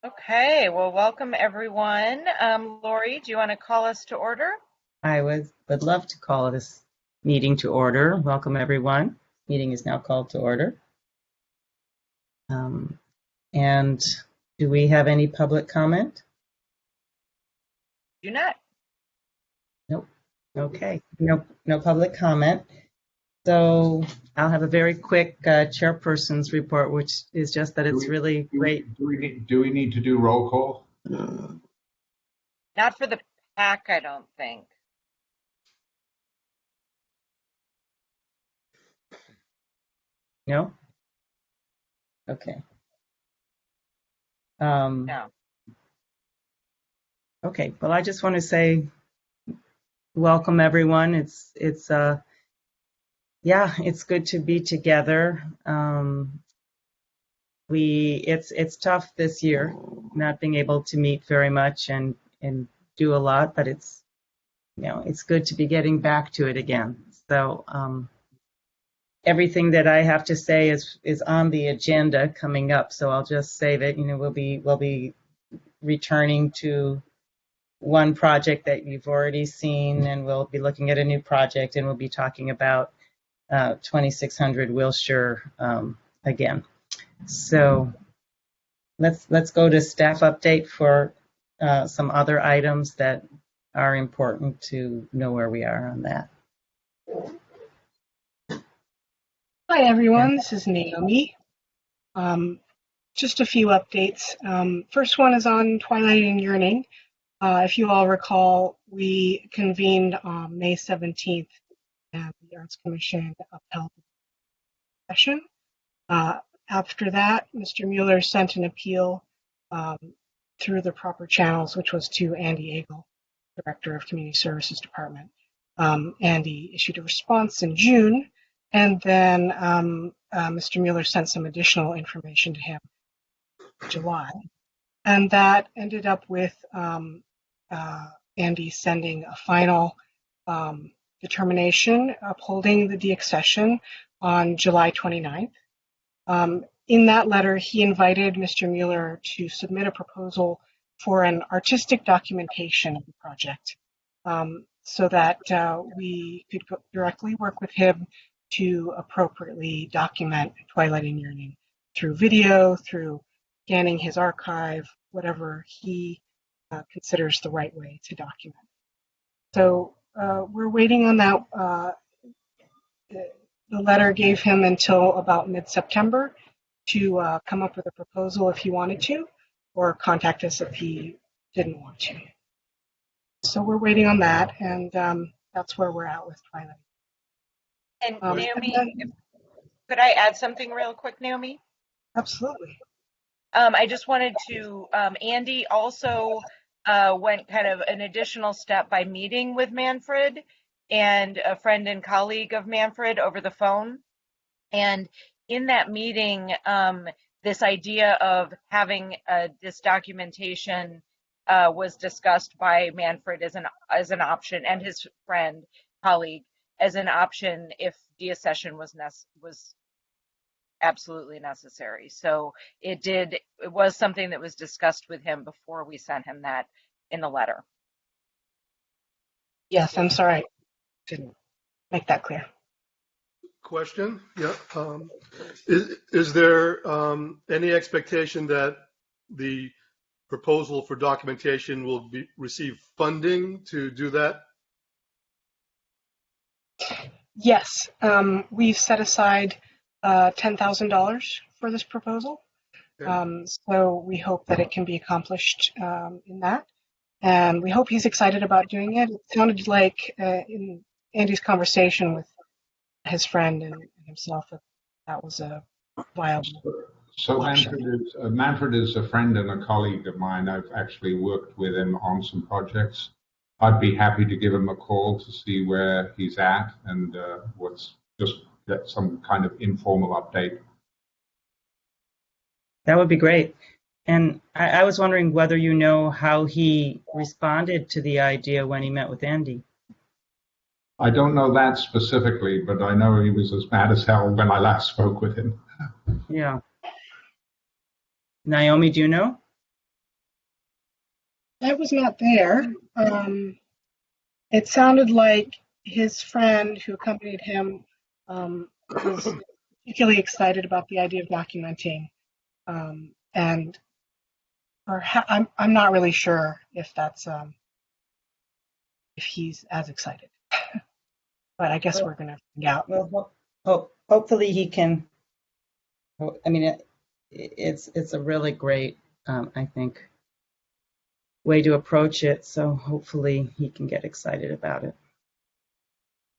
Okay, well, welcome everyone. Lori, do you want to call us to order? I would love to call this meeting to order. Welcome, everyone. Meeting is now called to order. Um, and do we have any public comment? Do not. Nope. Okay. No public comment. So I'll have a very quick chairperson's report, which is just that it's really great. Do we need to do roll call? Not for the pack, I don't think. No? Okay. No. Okay. Well, I just want to say welcome, everyone. It's good to be together. It's tough this year, not being able to meet very much and do a lot, but it's good to be getting back to it again. So everything that I have to say is on the agenda coming up. So I'll just say that we'll be returning to one project that you've already seen, and we'll be looking at a new project, and we'll be talking about 2600 Wilshire again. So let's go to staff update for some other items that are important to know where we are on that. Hi everyone, this is Naomi. Just a few updates. First one is on Twilight and Yearning. If you all recall, we convened on May 17th and the Arts Commission upheld the session. After that, Mr. Mueller sent an appeal through the proper channels, which was to Andy Agel, Director of Community Services Department. Andy issued a response in June, and then Mr. Mueller sent some additional information to him in July. And that ended up with Andy sending a final determination upholding the deaccession on July 29th. In that letter, he invited Mr. Mueller to submit a proposal for an artistic documentation of the project so that we could directly work with him to appropriately document Twilight and Yearning through video, through scanning his archive, whatever he considers the right way to document. So we're waiting on that. The letter gave him until about mid-September to come up with a proposal if he wanted to, or contact us if he didn't want to. So we're waiting on that, and that's where we're at with Twilight. And Naomi, could I add something real quick, Naomi? Absolutely. I just wanted to, Andy also went kind of an additional step by meeting with Manfred and a friend and colleague of Manfred over the phone. And in that meeting, this idea of having this documentation was discussed by Manfred as an option, and his friend, colleague, as an option if deaccession was absolutely necessary. So it was something that was discussed with him before we sent him that in the letter. Yes, I'm sorry I didn't make that clear. Question? Yeah. Is there any expectation that the proposal for documentation will receive funding to do that? Yes, we've set aside $10,000 for this proposal. Okay. So we hope that it can be accomplished in that. And we hope he's excited about doing it. It sounded like in Andy's conversation with his friend and himself that was a viable So option. Manfred is a friend and a colleague of mine. I've actually worked with him on some projects. I'd be happy to give him a call to see where he's at and just get some kind of informal update. That would be great. And I was wondering whether you know how he responded to the idea when he met with Andy. I don't know that specifically, but I know he was as mad as hell when I last spoke with him. Yeah. Naomi, do you know? I was not there. It sounded like his friend who accompanied him was particularly excited about the idea of documenting, and I'm not really sure if that's if he's as excited, but I guess we're gonna find out. Well, hopefully he can. I mean, it's a really great, I think, way to approach it. So hopefully he can get excited about it.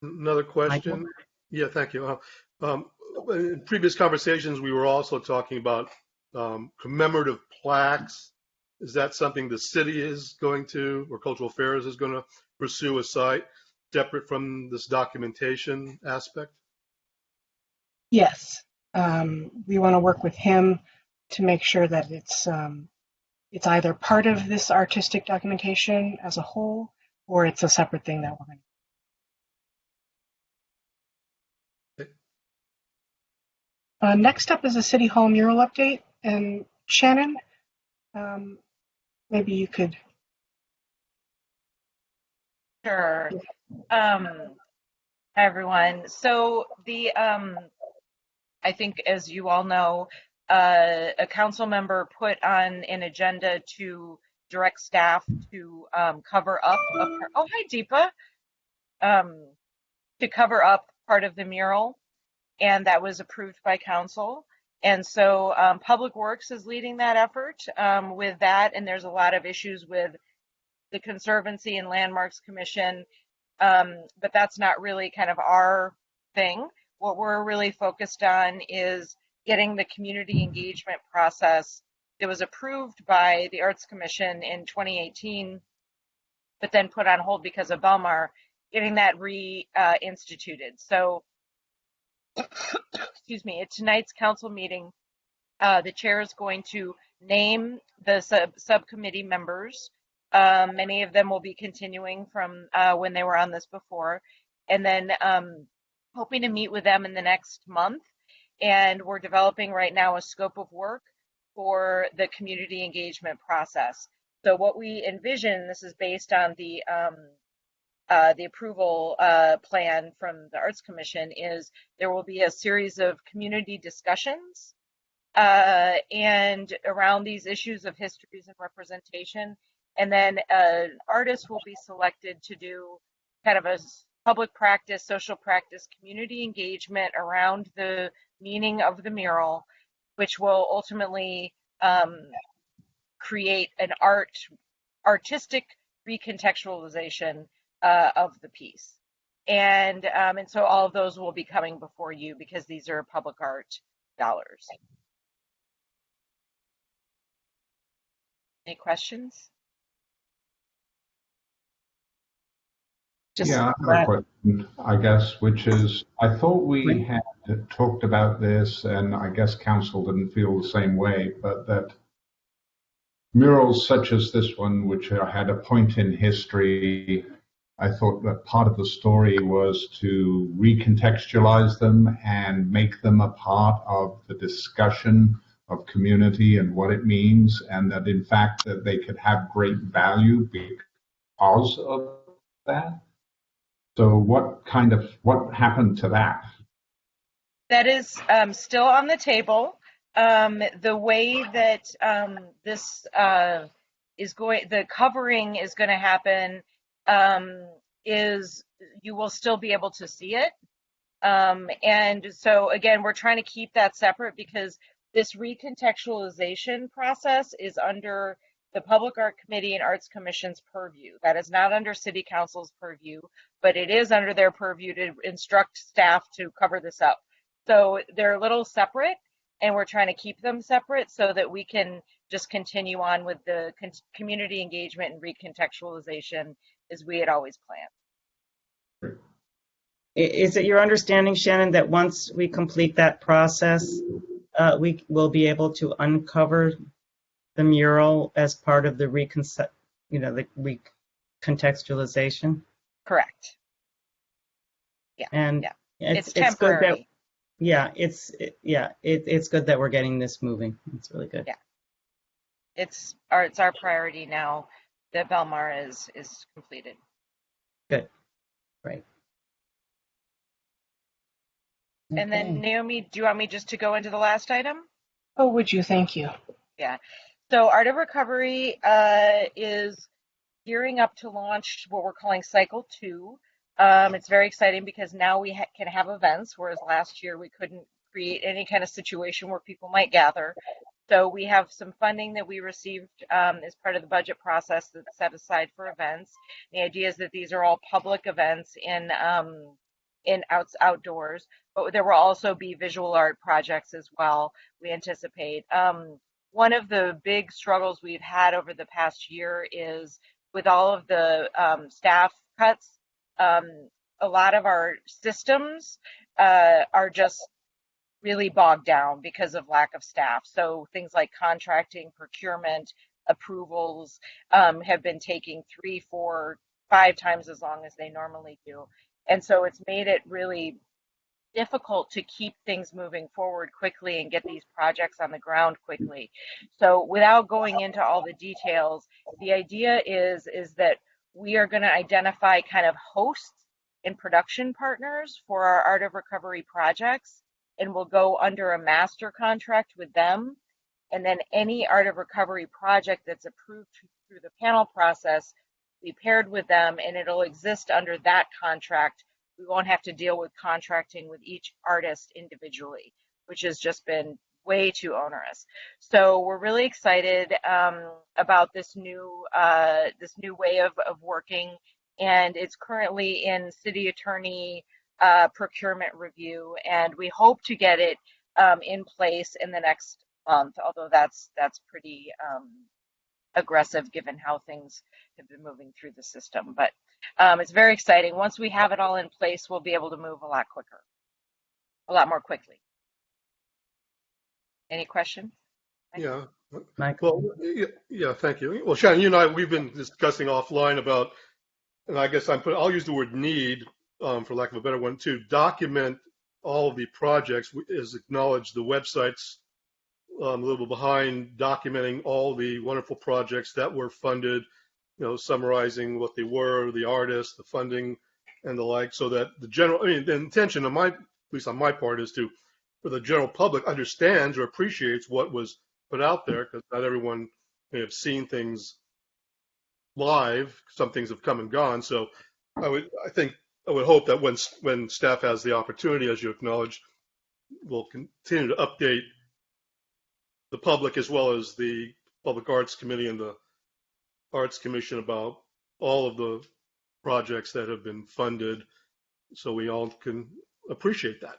Another question? Michael? Yeah, thank you. In previous conversations, we were also talking about commemorative plaques. Is that something the city is going to, or Cultural Affairs is going to pursue a site separate from this documentation aspect? Yes, we want to work with him to make sure that it's either part of this artistic documentation as a whole, or it's a separate thing that we're going to. Next up is a City Hall mural update, and Shannon, maybe you could. Sure. Hi, everyone. So I think, as you all know, a council member put on an agenda to direct staff to cover up. Oh, hi, Deepa. To cover up part of the mural, and that was approved by council. And so Public Works is leading that effort with that, and there's a lot of issues with the Conservancy and Landmarks Commission, but that's not really kind of our thing. What we're really focused on is getting the community engagement process that was approved by the Arts Commission in 2018, but then put on hold because of Belmar, getting that reinstituted. So, excuse me, at tonight's council meeting, the chair is going to name the subcommittee members. Many of them will be continuing from when they were on this before, and then hoping to meet with them in the next month. And we're developing right now a scope of work for the community engagement process. So what we envision, this is based on the approval plan from the Arts Commission, is there will be a series of community discussions and around these issues of histories and representation. And then an artist will be selected to do kind of a public practice, social practice, community engagement around the meaning of the mural, which will ultimately create an artistic recontextualization of the piece. And so all of those will be coming before you because these are public art dollars. Any questions? Yeah, I have a question, I guess, which is, I thought we had talked about this, and I guess council didn't feel the same way, but that murals such as this one, which had a point in history, I thought that part of the story was to recontextualize them and make them a part of the discussion of community and what it means, and that in fact that they could have great value because of that. So what happened to that? That is still on the table. The way that this the covering is going to happen is you will still be able to see it. And so again, we're trying to keep that separate because this recontextualization process is under the Public Art Committee and Arts Commission's purview. That is not under City Council's purview, but it is under their purview to instruct staff to cover this up. So they're a little separate, and we're trying to keep them separate so that we can just continue on with the community engagement and recontextualization as we had always planned. Is it your understanding, Shannon, that once we complete that process, we will be able to uncover the mural as part of the recontextualization? Correct. Yeah. And yeah. It's temporary. It's good that we're getting this moving. It's really good. Yeah. It's our priority now that Belmar is completed. Good. Great. And then Okay. Naomi, do you want me just to go into the last item? Oh, would you? Thank you. Yeah. So Art of Recovery is gearing up to launch what we're calling Cycle 2. It's very exciting because now we can have events, whereas last year we couldn't create any kind of situation where people might gather. So we have some funding that we received as part of the budget process that's set aside for events. The idea is that these are all public events in outdoors, but there will also be visual art projects as well, we anticipate. One of the big struggles we've had over the past year is with all of the staff cuts, a lot of our systems are just really bogged down because of lack of staff. So things like contracting, procurement, approvals have been taking 3, 4, 5 times as long as they normally do. And so it's made it really difficult to keep things moving forward quickly and get these projects on the ground quickly. So without going into all the details, the idea is that we are going to identify kind of hosts and production partners for our Art of Recovery projects, and we'll go under a master contract with them. And then any Art of Recovery project that's approved through the panel process, we paired with them, and it'll exist under that contract. We won't have to deal with contracting with each artist individually, which has just been way too onerous. So we're really excited about this new way of working, and it's currently in city attorney procurement review, and we hope to get it in place in the next month. Although that's pretty aggressive given how things have been moving through the system, but it's very exciting. Once we have it all in place, we'll be able to move a lot quicker, a lot more quickly. Any questions? Yeah. Michael. Well, yeah, thank you. Well, Shannon, you and I, we've been discussing offline about, and I guess I'll use the word need, for lack of a better one, to document all of the projects, is acknowledge the websites a little bit behind documenting all the wonderful projects that were funded, summarizing what they were, the artists, the funding, and the like, so that the intention of at least on my part, is for the general public understands or appreciates what was put out there, because not everyone may have seen things live. Some things have come and gone. So I would hope that when staff has the opportunity, as you acknowledged, we'll continue to update the public as well as the Public Arts Committee and the Arts Commission about all of the projects that have been funded, so we all can appreciate that.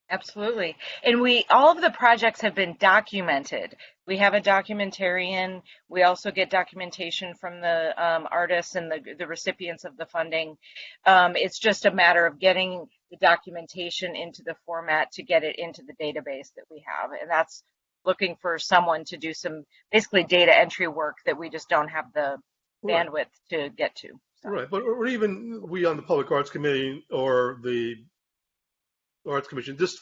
Absolutely. And all of the projects have been documented. We have a documentarian. We also get documentation from the artists and the recipients of the funding. It's just a matter of getting the documentation into the format to get it into the database that we have. And that's looking for someone to do some basically data entry work that we just don't have the bandwidth to get to. So. Right, but or even we on the Public Arts Committee or the Arts Commission, just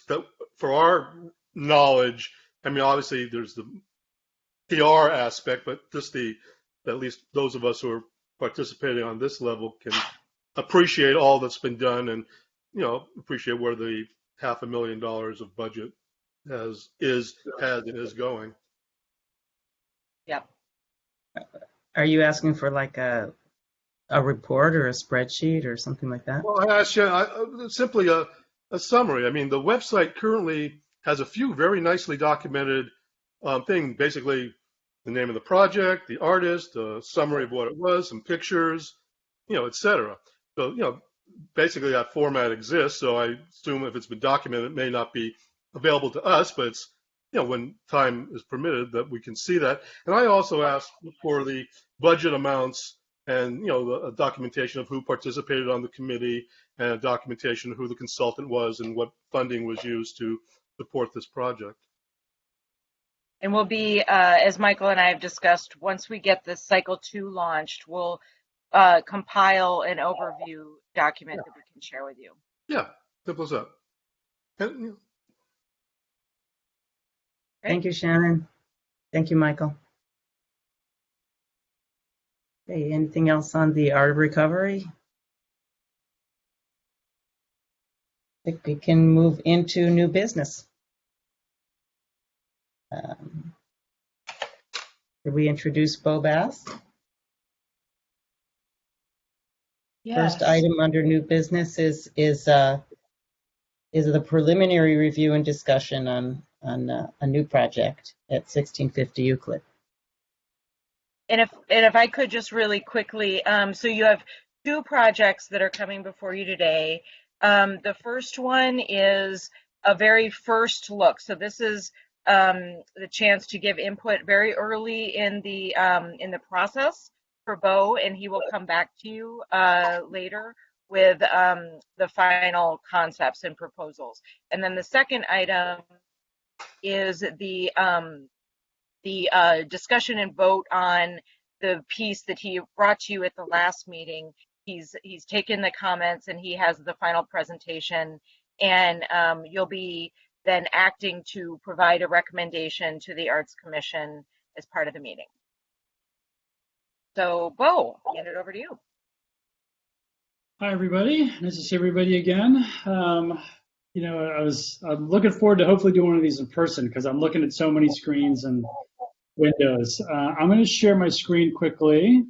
for our knowledge, I mean, obviously there's the PR aspect, but just at least those of us who are participating on this level can appreciate all that's been done and, appreciate where the $500,000 of budget is going. Yep. Are you asking for like a report or a spreadsheet or something like that? Well, I asked you simply a summary. I mean, the website currently has a few very nicely documented things, basically the name of the project, the artist, a summary of what it was, some pictures, et cetera. So, basically that format exists. So I assume if it's been documented, it may not be available to us, but it's, when time is permitted, that we can see that. And I also asked for the budget amounts and, the documentation of who participated on the committee and a documentation of who the consultant was and what funding was used to support this project. And we'll be, as Michael and I have discussed, once we get this Cycle 2 launched, we'll compile an overview document that we can share with you. Yeah, simple as that. And, Thank you, Shannon. Thank you, Michael. Okay, anything else on the art of recovery? I think we can move into new business. Did we introduce Bo Bass? Yes. First item under new business is the preliminary review and discussion on a new project at 1650 Euclid. And if I could just really quickly, so you have two projects that are coming before you today. The first one is a very first look. So this is the chance to give input very early in the process for Bo, and he will come back to you later with the final concepts and proposals. And then the second item is the discussion and vote on the piece that he brought to you at the last meeting. He's taken the comments and he has the final presentation, and you'll be then acting to provide a recommendation to the Arts Commission as part of the meeting. So, Bo, hand it over to you. Hi, everybody. Nice to see everybody again. You know, I'm looking forward to hopefully doing one of these in person because I'm looking at so many screens and windows. I'm going to share my screen quickly.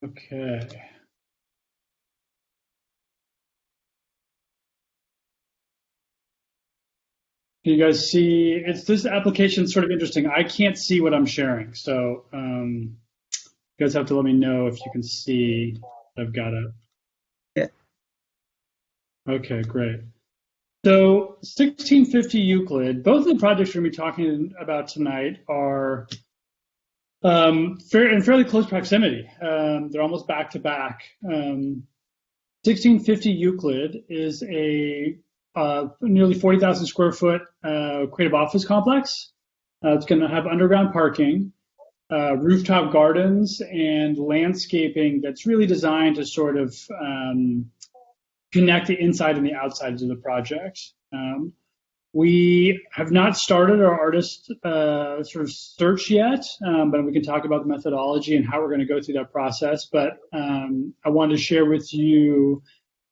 Okay. Can you guys see? This application is sort of interesting. I can't see what I'm sharing, so you guys have to let me know if you can see. I've got it. Yeah. Okay, great. So 1650 Euclid, both of the projects we're going to be talking about tonight are in fairly close proximity. They're almost back to back. 1650 Euclid is a nearly 40,000 square foot creative office complex. It's going to have underground parking, rooftop gardens, and landscaping that's really designed to sort of connect the inside and the outsides of the project. We have not started our artist sort of search yet, but we can talk about the methodology and how we're going to go through that process. But I wanted to share with you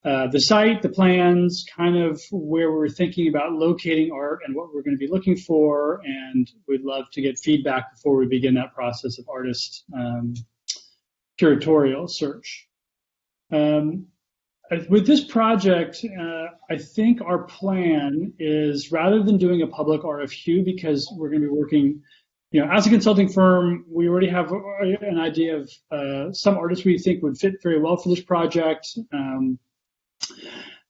the site, the plans, kind of where we're thinking about locating art and what we're going to be looking for, and we'd love to get feedback before we begin that process of artist curatorial search. With this project, I think our plan is, rather than doing a public RFQ, because we're going to be working, you know, as a consulting firm, we already have an idea of some artists we think would fit very well for this project.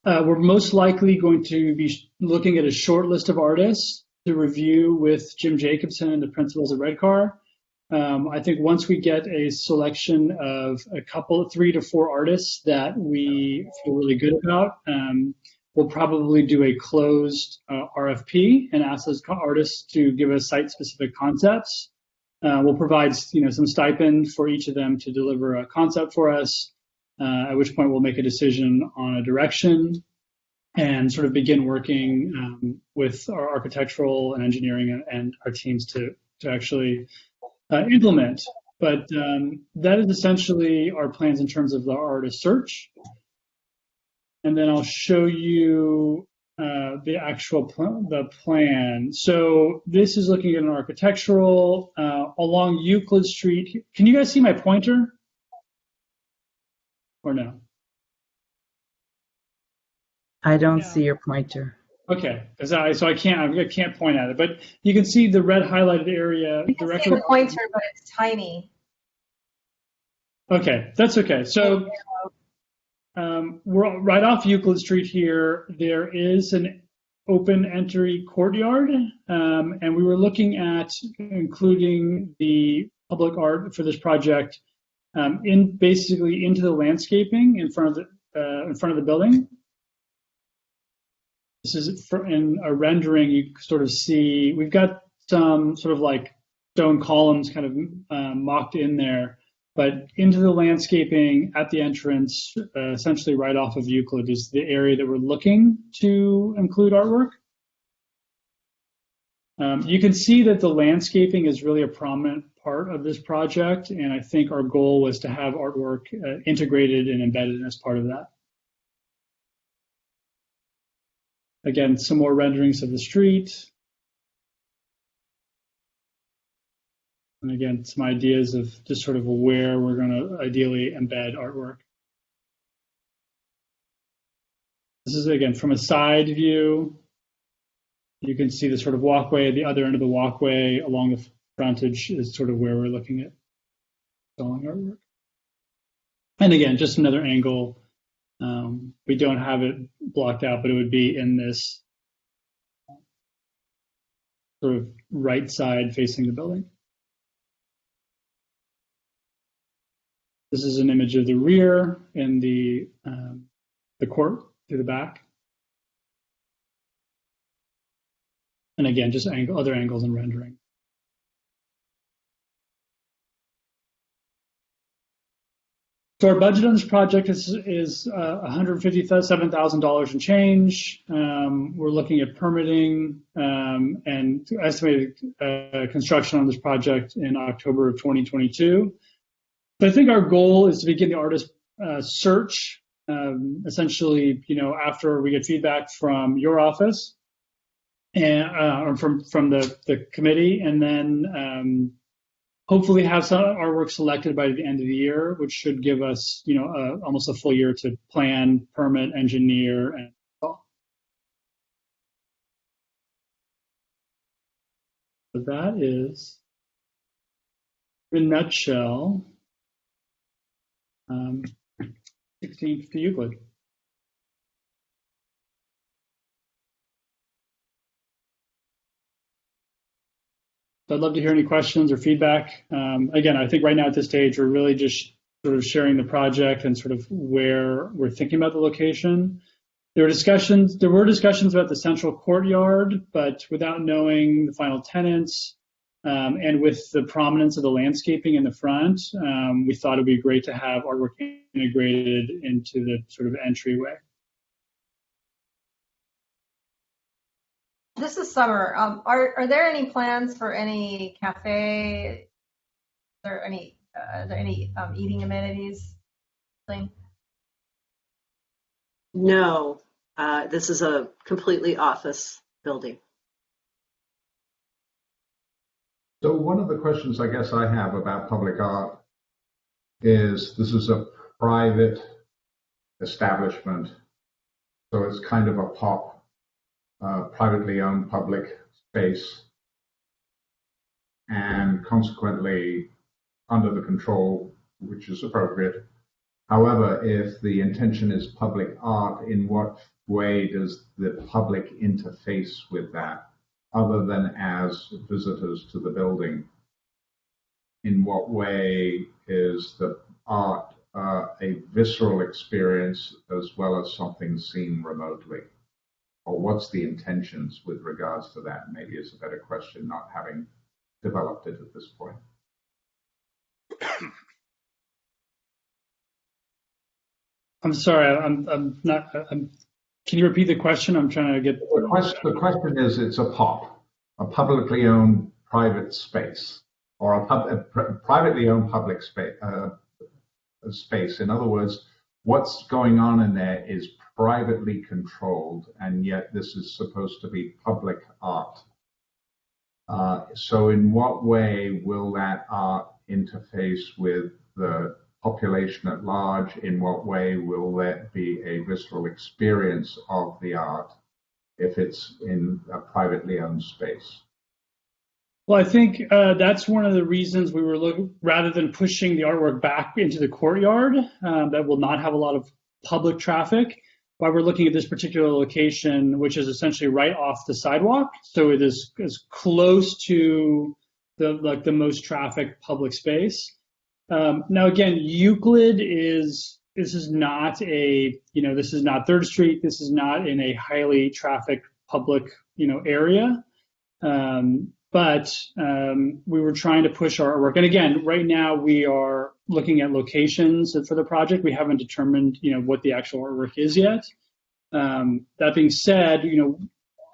We're most likely going to be looking at a short list of artists to review with Jim Jacobson and the principals at Redcar. I think once we get a selection of a couple, 3 to 4 artists that we feel really good about, we'll probably do a closed RFP and ask those artists to give us site-specific concepts. We'll provide, you know, some stipend for each of them to deliver a concept for us, at which point we'll make a decision on a direction and sort of begin working with our architectural and engineering and our teams to actually implement. But that is essentially our plans in terms of the artist search. And then I'll show you the actual plan. So this is looking at an architectural along Euclid Street. Can you guys see my pointer? Or no? I don't see your pointer. Okay, so I can't point at it, but you can see the red highlighted area You can directly. see the pointer, but it's tiny. Okay, that's okay. So we're right off Euclid Street here. There is an open entry courtyard, and we were looking at including the public art for this project basically into the landscaping in front of the building. This is in a rendering. You sort of see we've got some sort of like stone columns kind of mocked in there. But into the landscaping at the entrance, essentially right off of Euclid, is the area that we're looking to include artwork. You can see that the landscaping is really a prominent part of this project, and I think our goal was to have artwork integrated and embedded as part of that. Again, some more renderings of the street. And again, some ideas of just sort of where we're going to ideally embed artwork. This is, again, from a side view. You can see the sort of walkway at the other end of the walkway along the frontage is sort of where we're looking at installing artwork. And again, just another angle. We don't have it blocked out, but it would be in this sort of right side facing the building. This is an image of the rear and the court through the back. And again, just other angles and rendering. So our budget on this project is $157,000 and change. We're looking at permitting and estimated construction on this project in October of 2022. But I think our goal is to begin the artist search, essentially, after we get feedback from your office and or from the committee, and then hopefully have some artwork selected by the end of the year, which should give us, almost a full year to plan, permit, engineer, and install. So that is, in a nutshell, 16th to Euclid. So I'd love to hear any questions or feedback. Again, I think right now at this stage, we're really just sort of sharing the project and sort of where we're thinking about the location. There were discussions about the central courtyard, but without knowing the final tenants and with the prominence of the landscaping in the front, we thought it'd be great to have artwork integrated into the sort of entryway. This is Summer. Are there any plans for any cafe? Are there any eating amenities? No, this is a completely office building. So one of the questions I guess I have about public art is this is a private establishment, so it's kind of a privately owned public space, and consequently under the control which is appropriate. However, if the intention is public art, in what way does the public interface with that other than as visitors to the building? In what way is the art a visceral experience as well as something seen remotely? Or what's the intentions with regards to that? Maybe it's a better question, not having developed it at this point. I'm sorry, I'm not. Can you repeat the question? I'm trying to get. The question is, it's a POP, a publicly owned private space, or a privately owned public space. Space. In other words, what's going on in there is privately controlled, and yet this is supposed to be public art. So in what way will that art interface with the population at large? In what way will there be a visceral experience of the art if it's in a privately owned space? Well, I think that's one of the reasons we were looking, rather than pushing the artwork back into the courtyard that will not have a lot of public traffic, why we're looking at this particular location, which is essentially right off the sidewalk. So it is as close to the most traffic public space. Now, again, Euclid this is not 3rd Street. This is not in a highly trafficked public, area. But we were trying to push our artwork. And again, right now we are looking at locations for the project. We haven't determined, what the actual artwork is yet. That being said,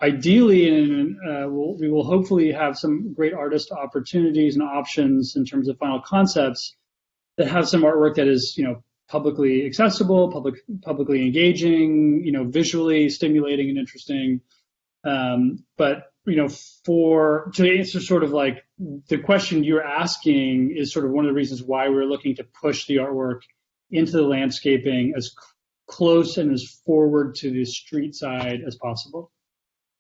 ideally, we will hopefully have some great artist opportunities and options in terms of final concepts that have some artwork that is, publicly accessible, publicly engaging, visually stimulating and interesting. But to answer sort of like the question you're asking is sort of one of the reasons why we're looking to push the artwork into the landscaping as close and as forward to the street side as possible.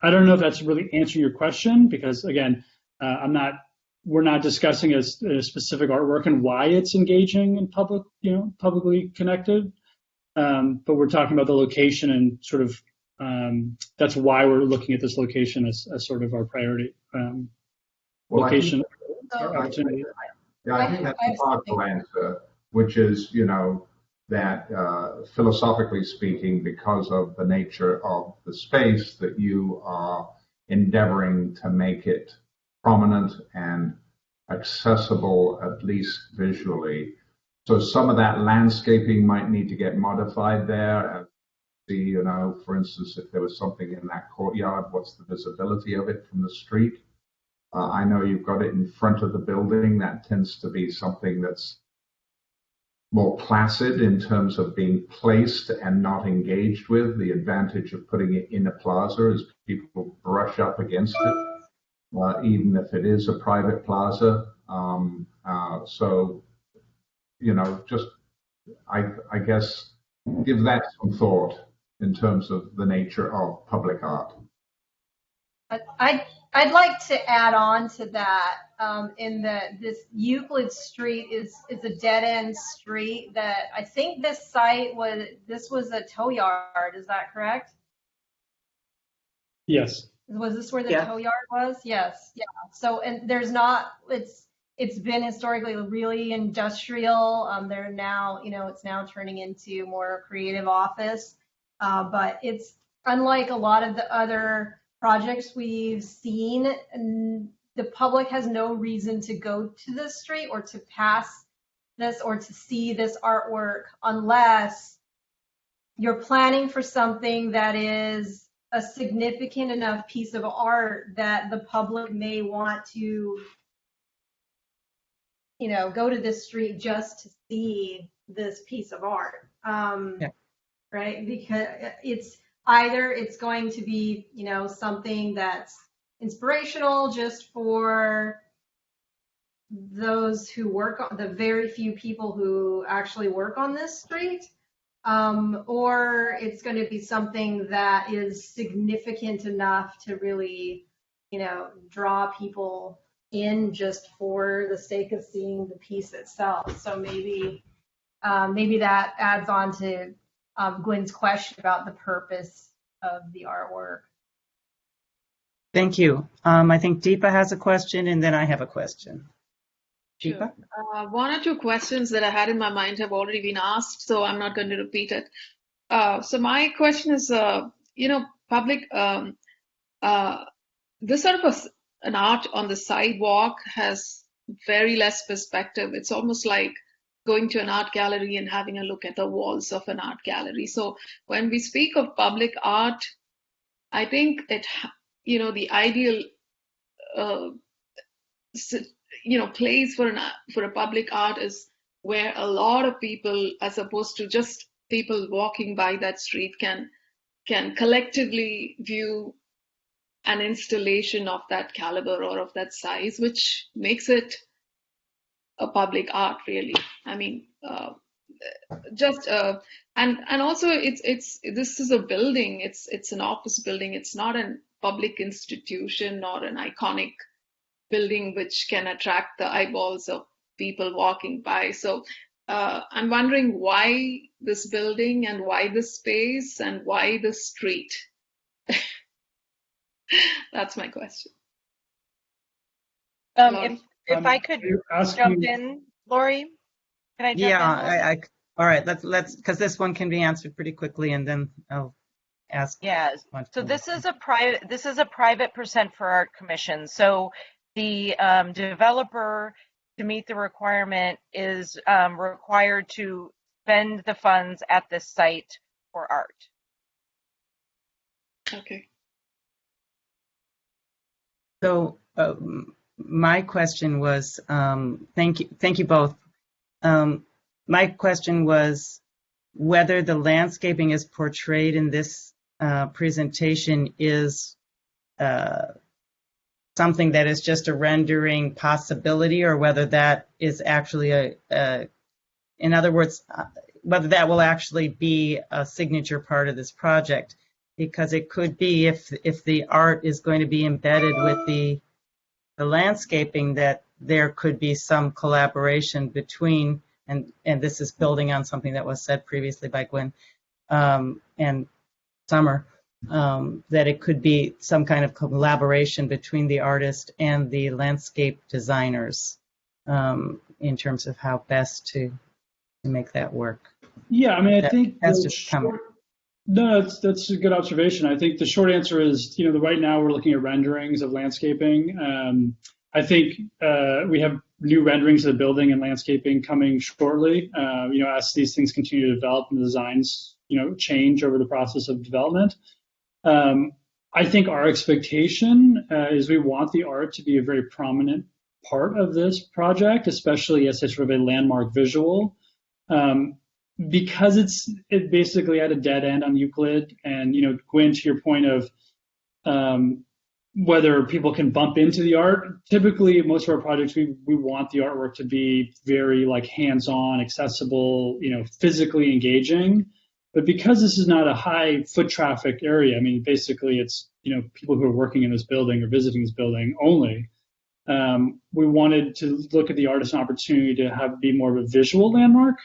I don't know if that's really answering your question because again, we're not discussing a specific artwork and why it's engaging and publicly connected. But we're talking about the location and sort of that's why we're looking at this location as sort of our priority location. Opportunity. I think that's a partial answer, which is, that philosophically speaking, because of the nature of the space, that you are endeavoring to make it prominent and accessible, at least visually. So some of that landscaping might need to get modified there. See, for instance, if there was something in that courtyard, what's the visibility of it from the street? I know you've got it in front of the building. That tends to be something that's more placid in terms of being placed and not engaged with. The advantage of putting it in a plaza is people brush up against it, even if it is a private plaza. So, just, I guess, give that some thought in terms of the nature of public art. I'd like to add on to that in that this Euclid Street is a dead-end street that I think this site was a tow yard. Is that correct? Yes. Was this where the tow yard was? Yes. Yeah. So, and it's been historically really industrial. They're now, it's now turning into more creative office. But it's unlike a lot of the other projects we've seen, and the public has no reason to go to this street or to pass this or to see this artwork unless you're planning for something that is a significant enough piece of art that the public may want to, go to this street just to see this piece of art. Right? Because it's going to be, something that's inspirational just for those who work on the very few people who actually work on this street, or it's going to be something that is significant enough to really, draw people in just for the sake of seeing the piece itself. So maybe that adds on to Gwen's question about the purpose of the artwork. Thank you. I think Deepa has a question, and then I have a question. Deepa? Sure. One or two questions that I had in my mind have already been asked, so I'm not going to repeat it. So my question is, public, this sort of an art on the sidewalk has very less perspective. It's almost like going to an art gallery and having a look at the walls of an art gallery. So when we speak of public art, I think the ideal, place for a public art is where a lot of people, as opposed to just people walking by that street, can collectively view an installation of that caliber or of that size, which makes it a public art, really. I mean, and also this is a building. It's an office building. It's not a public institution or an iconic building which can attract the eyeballs of people walking by. So I'm wondering why this building and why this space and why this street. That's my question. If I could jump in, Lori, can I jump in? Yeah, all right, let's, because this one can be answered pretty quickly, and then I'll ask. Yeah, so this is a private percent for art commission. So the developer, to meet the requirement, is required to spend the funds at the site for art. Okay. So my question was, thank you both. My question was whether the landscaping as portrayed in this presentation is something that is just a rendering possibility, or whether that is actually in other words, whether that will actually be a signature part of this project. Because it could be, if the art is going to be embedded with the landscaping, that there could be some collaboration between, and this is building on something that was said previously by Gwen and Summer, that it could be some kind of collaboration between the artist and the landscape designers in terms of how best to make that work. Yeah, I mean, I think that's just coming. No, that's a good observation. I think the short answer is, right now we're looking at renderings of landscaping. I think we have new renderings of the building and landscaping coming shortly. As these things continue to develop and the designs, change over the process of development. I think our expectation is we want the art to be a very prominent part of this project, especially as a sort of a landmark visual. Because it's basically at a dead end on Euclid, and Gwen, to your point of whether people can bump into the art. Typically, most of our projects, we want the artwork to be very hands-on, accessible, physically engaging. But because this is not a high foot traffic area, I mean, basically it's people who are working in this building or visiting this building only. We wanted to look at the art as an opportunity to be more of a visual landmark.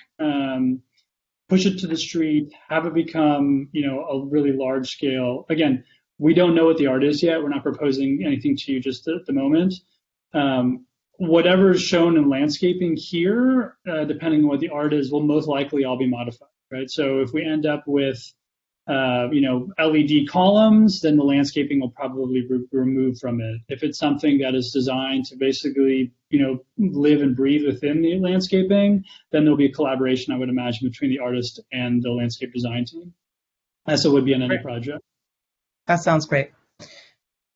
Push it to the street, have it become, a really large scale. Again, we don't know what the art is yet. We're not proposing anything to you just at the moment. Whatever is shown in landscaping here, depending on what the art is, will most likely all be modified, right? So if we end up with, LED columns, then the landscaping will probably be removed from it. If it's something that is designed to basically, live and breathe within the landscaping, then there'll be a collaboration, I would imagine, between the artist and the landscape design team, as it would be on any project. That sounds great.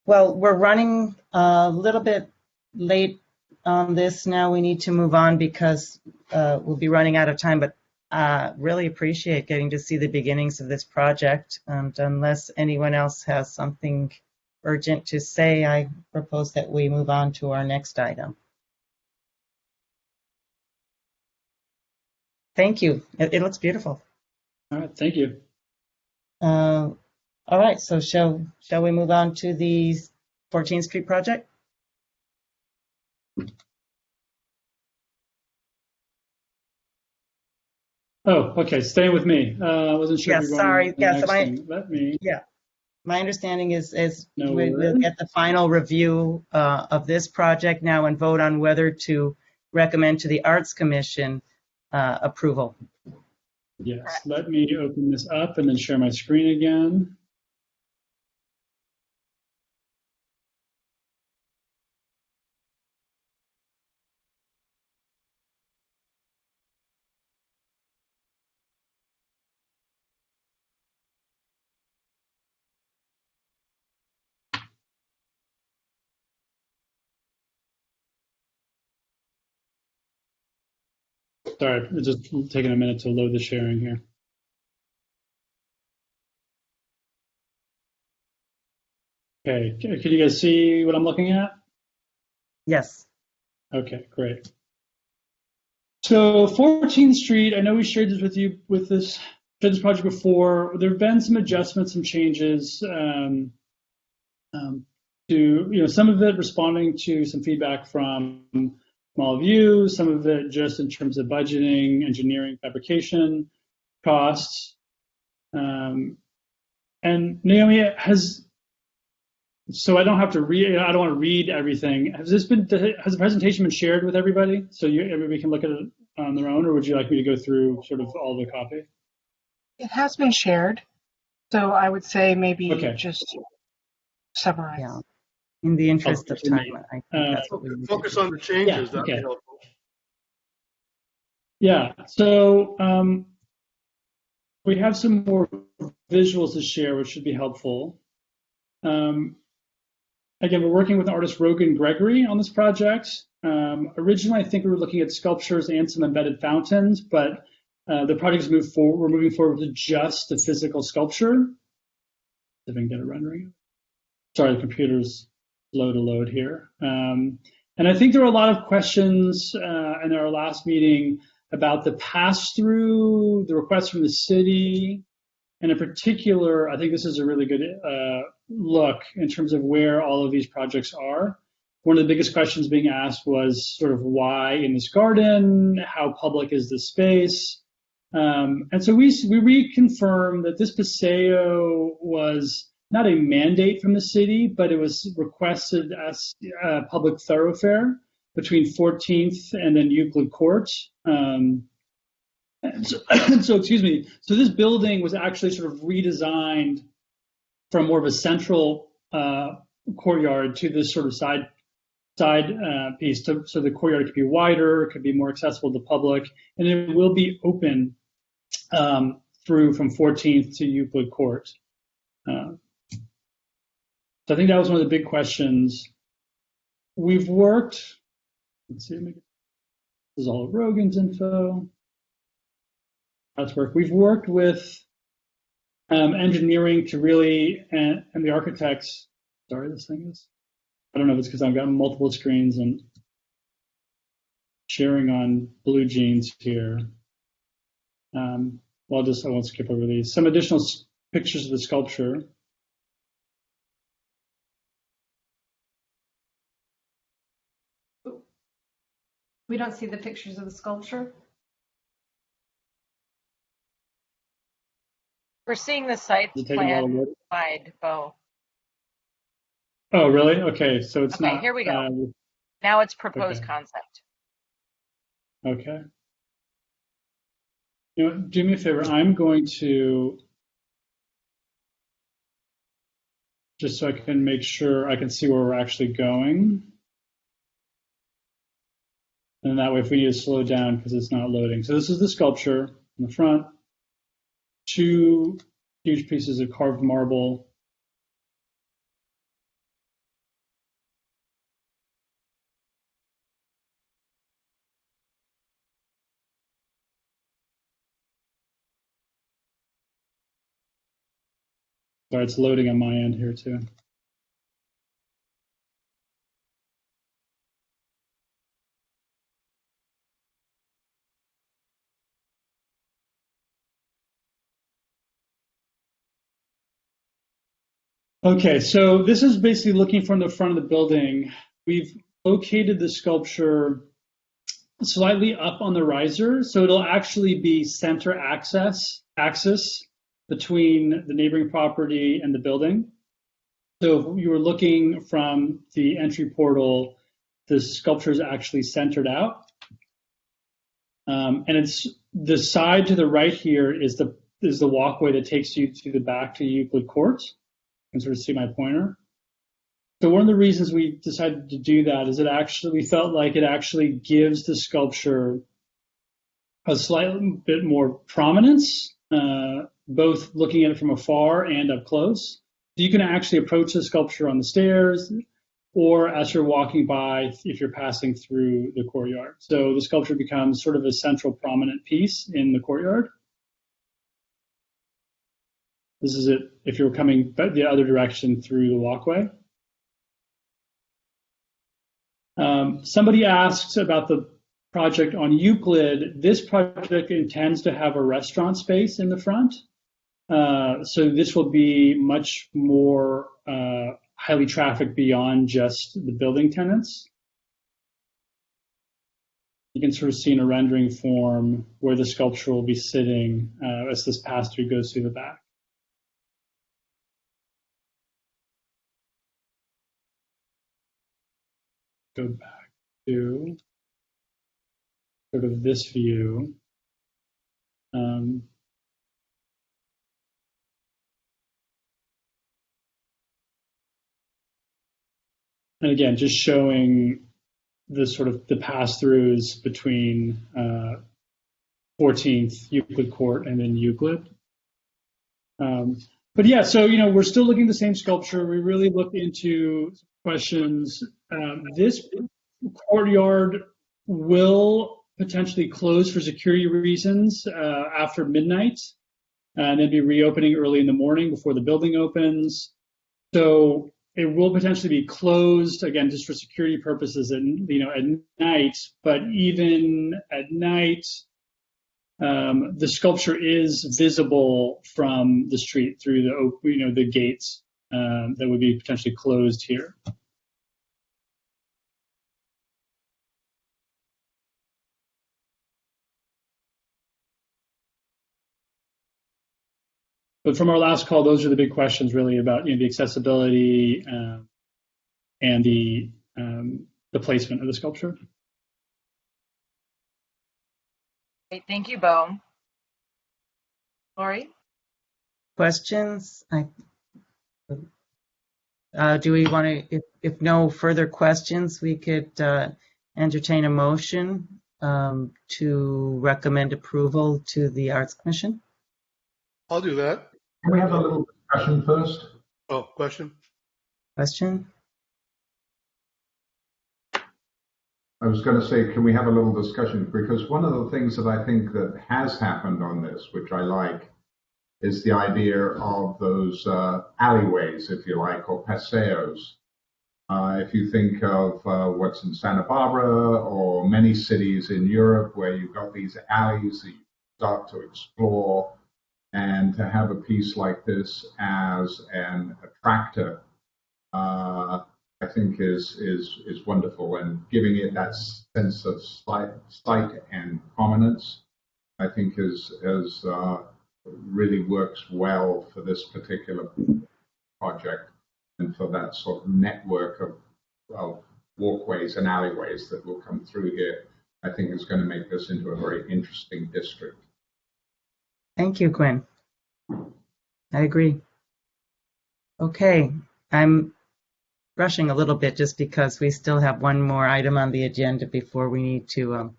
Well, we're running a little bit late on this now. We need to move on because we'll be running out of time, but really appreciate getting to see the beginnings of this project. And unless anyone else has something urgent to say, I propose that we move on to our next item. Thank you. It looks beautiful. All right, thank you. All right, so shall we move on to the 14th Street project? Oh, okay. Staying with me. I wasn't sure. Yes, sorry. Yes, Yeah. My understanding is No we'll get the final review of this project now and vote on whether to recommend to the Arts Commission approval. Yes. Let me open this up and then share my screen again. Sorry, it's just taking a minute to load the sharing here. Okay, can you guys see what I'm looking at? Yes. Okay, great. So 14th Street, I know we shared this with you with this project before. There have been some adjustments, some changes to, some of it responding to some feedback from all of you, some of it just in terms of budgeting, engineering, fabrication costs. And Naomi, so I don't have to read, I don't want to read everything. Has the presentation been shared with everybody? So everybody can look at it on their own, or would you like me to go through sort of all the copy? It has been shared. So I would say maybe Okay. just summarize. Yeah. In the interest of time, Helpful. I think that's what we need to Focus do. on the changes. Yeah, That'd be okay. helpful. Yeah, so we have some more visuals to share, which should be helpful. Again, we're working with artist Rogan Gregory on this project. Originally, I think we were looking at sculptures and some embedded fountains, but the project's moved forward. We're moving forward with just the physical sculpture. If I can get a rendering. Sorry, the computer's slow to load here. And I think there were a lot of questions in our last meeting about the pass-through, the request from the city, and in particular, I think this is a really good look in terms of where all of these projects are. One of the biggest questions being asked was sort of why in this garden, how public is this space? And so we reconfirmed that this paseo was not a mandate from the city, but it was requested as a public thoroughfare between 14th and then Euclid Court. So excuse me. So this building was actually sort of redesigned from more of a central courtyard to this sort of side piece. So the courtyard could be wider, it could be more accessible to the public, and it will be open through from 14th to Euclid Court. So I think that was one of the big questions. We've worked. Let's see. This is all of Rogan's info. That's work. We've worked with engineering to really, and the architects, sorry, this thing is, I don't know if it's because I've got multiple screens and sharing on Blue Jeans here. Well, I won't skip over these. Some additional pictures of the sculpture. We don't see the pictures of the sculpture. We're seeing the site plan slide, Bo. Oh, really? Okay, so it's Okay, not. here we go. Now it's proposed okay. concept. Okay. You know, do me a favor. I'm going to, just so I can make sure I can see where we're actually going. And that way, if we need to slow down because it's not loading. So this is the sculpture in the front. 2 huge pieces of carved marble. Sorry, it's loading on my end here too. Okay, so this is basically looking from the front of the building. We've located the sculpture slightly up on the riser, so it'll actually be center axis between the neighboring property and the building. So if you were looking from the entry portal, the sculpture is actually centered out. And it's the side to the right here is the walkway that takes you to the back to Euclid Court. You can sort of see my pointer. So one of the reasons we decided to do that is we felt like it actually gives the sculpture a slightly bit more prominence, both looking at it from afar and up close. So you can actually approach the sculpture on the stairs or as you're walking by if you're passing through the courtyard. So the sculpture becomes sort of a central prominent piece in the courtyard. This is it if you're coming the other direction through the walkway. Somebody asks about the project on Euclid. This project intends to have a restaurant space in the front. So this will be much more highly trafficked beyond just the building tenants. You can sort of see in a rendering form where the sculpture will be sitting as this pass-through goes through the back. Go back to sort of this view. And again, just showing the sort of the pass-throughs between 14th Euclid Court and then Euclid. But yeah, so, we're still looking at the same sculpture. We really looked into questions. This courtyard will potentially close for security reasons after midnight, and then be reopening early in the morning before the building opens. So it will potentially be closed, again, just for security purposes at night. But even at night, the sculpture is visible from the street through the gates that would be potentially closed here. But from our last call, those are the big questions really about the accessibility and the placement of the sculpture. Great, thank you, Bo. Lori? Questions? Do we want to, if no further questions, we could entertain a motion to recommend approval to the Arts Commission? I'll do that. Can we have a little discussion first? Oh, question? Question? I was going to say, can we have a little discussion? Because one of the things that I think that has happened on this, which I like, is the idea of those alleyways, if you like, or paseos. If you think of what's in Santa Barbara or many cities in Europe where you've got these alleys that you start to explore, and to have a piece like this as an attractor, I think is wonderful, and giving it that sense of sight and prominence, I think is really works well for this particular project and for that sort of network of walkways and alleyways that will come through here. I think it's going to make this into a very interesting district. Thank you, Gwen. I agree. Okay, I'm rushing a little bit just because we still have one more item on the agenda before we need to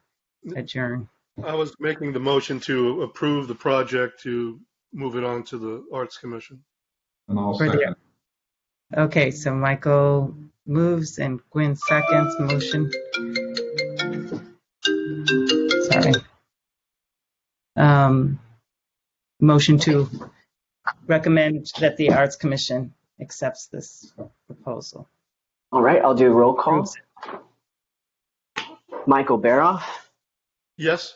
adjourn. I was making the motion to approve the project to move it on to the Arts Commission. And I'll For the- second. Okay, so Michael moves and Gwen seconds motion. Sorry. Motion to recommend that the Arts Commission accepts this proposal. All right, I'll do a roll call. Approves it. Michael Baroff, Yes?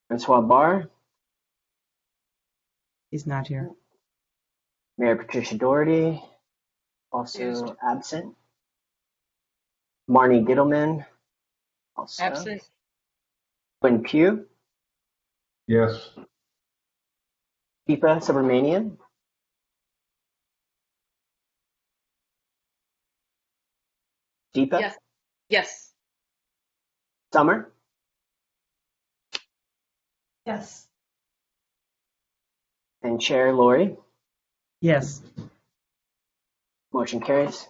Francois Barr, He's not here. Mayor Patricia Doherty, also absent. Marnie Gittleman, also Absent. Quinn Pugh, Yes. Deepa Subramanian, Deepa Yes. Yes. Summer, Yes. and Chair Lori. Yes. Motion carries.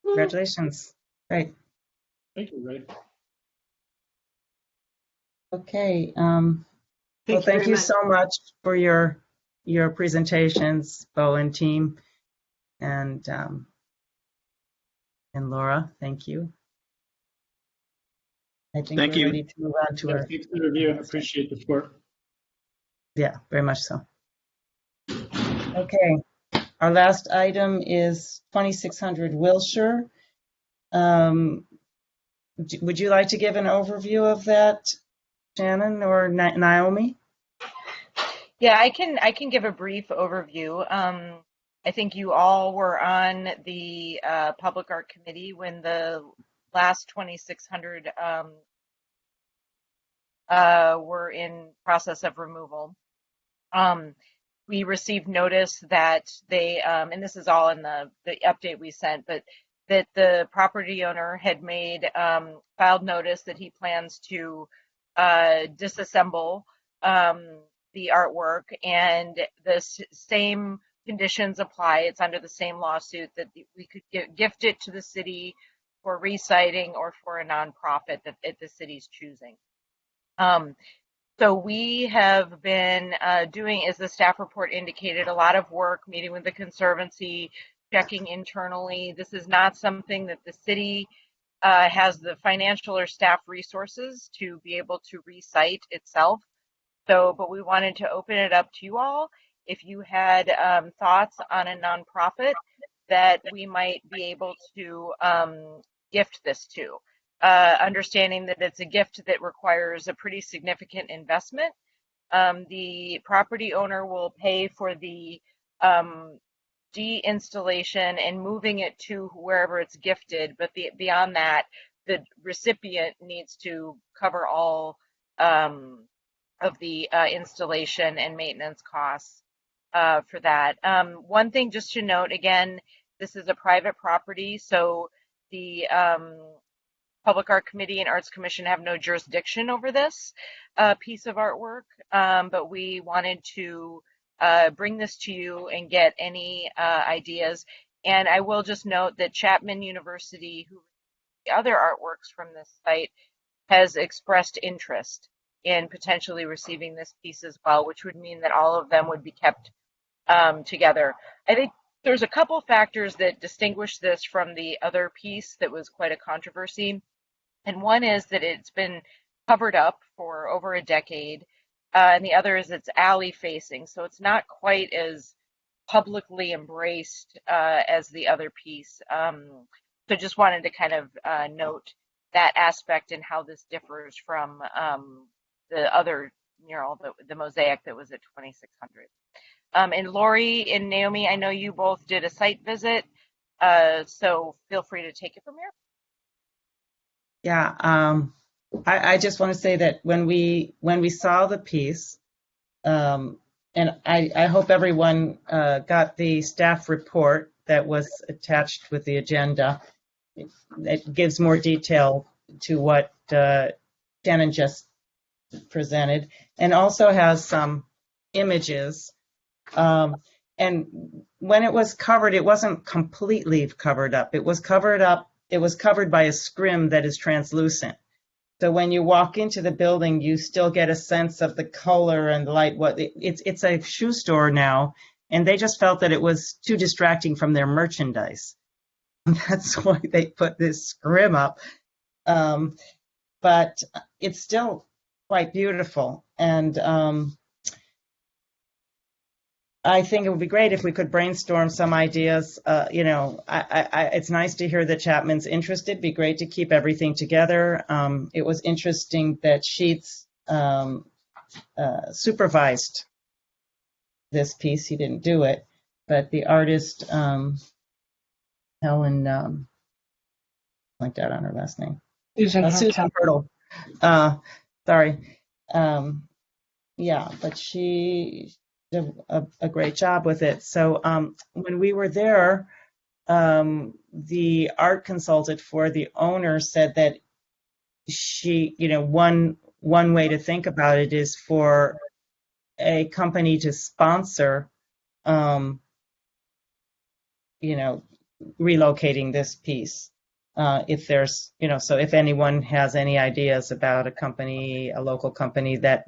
Congratulations. Great. Thank you, Ray. Okay. Well, thank very you much. so much for your presentations, Bo and team, and Laura. Thank you. I think Thank we're you. ready to move on to our. Thanks for the review. I appreciate the support. Yeah, very much so. Okay, our last item is 2600 Wilshire. Would you like to give an overview of that, Shannon or Naomi? Yeah, I can give a brief overview. I think you all were on the Public Art Committee when the last 2600 were in process of removal. We received notice that they, and this is all in the update we sent, but that the property owner had filed notice that he plans to disassemble the artwork, and the same conditions apply. It's under the same lawsuit that we could gift it to the city for reciting or for a nonprofit that the city's choosing. So we have been doing, as the staff report indicated, a lot of work, meeting with the Conservancy, checking internally. This is not something that the city has the financial or staff resources to be able to recite itself. So, but we wanted to open it up to you all. If you had thoughts on a nonprofit that we might be able to gift this to. Understanding that it's a gift that requires a pretty significant investment. The property owner will pay for the de-installation and moving it to wherever it's gifted, but beyond that, the recipient needs to cover all of the installation and maintenance costs for that. One thing just to note, again, this is a private property, so the Public Art Committee and Arts Commission have no jurisdiction over this piece of artwork, but we wanted to bring this to you and get any ideas. And I will just note that Chapman University, who the other artworks from this site, has expressed interest in potentially receiving this piece as well, which would mean that all of them would be kept together. I think there's a couple factors that distinguish this from the other piece that was quite a controversy. And one is that it's been covered up for over a decade. And the other is it's alley facing. So it's not quite as publicly embraced as the other piece. So just wanted to kind of note that aspect and how this differs from the other mural, the mosaic that was at 2600. And Lori and Naomi, I know you both did a site visit, so feel free to take it from here. Yeah, I just want to say that when we saw the piece, and I hope everyone got the staff report that was attached with the agenda. It gives more detail to what Shannon just presented, and also has some images. And when it was covered, it wasn't completely covered up. It was covered up. It was covered by a scrim that is translucent. So when you walk into the building, you still get a sense of the color and the light. It's a shoe store now, and they just felt that it was too distracting from their merchandise. That's why they put this scrim up. But it's still quite beautiful. And I think it would be great if we could brainstorm some ideas. It's nice to hear that Chapman's interested. It'd be great to keep everything together. It was interesting that Sheets supervised this piece. He didn't do it, but the artist, Helen, blanked out on her last name. Susan Hurtle. Sorry. Yeah, but she did a great job with it. So when we were there, the art consultant for the owner said that she, one way to think about it is for a company to sponsor, relocating this piece. If there's, so if anyone has any ideas about a local company that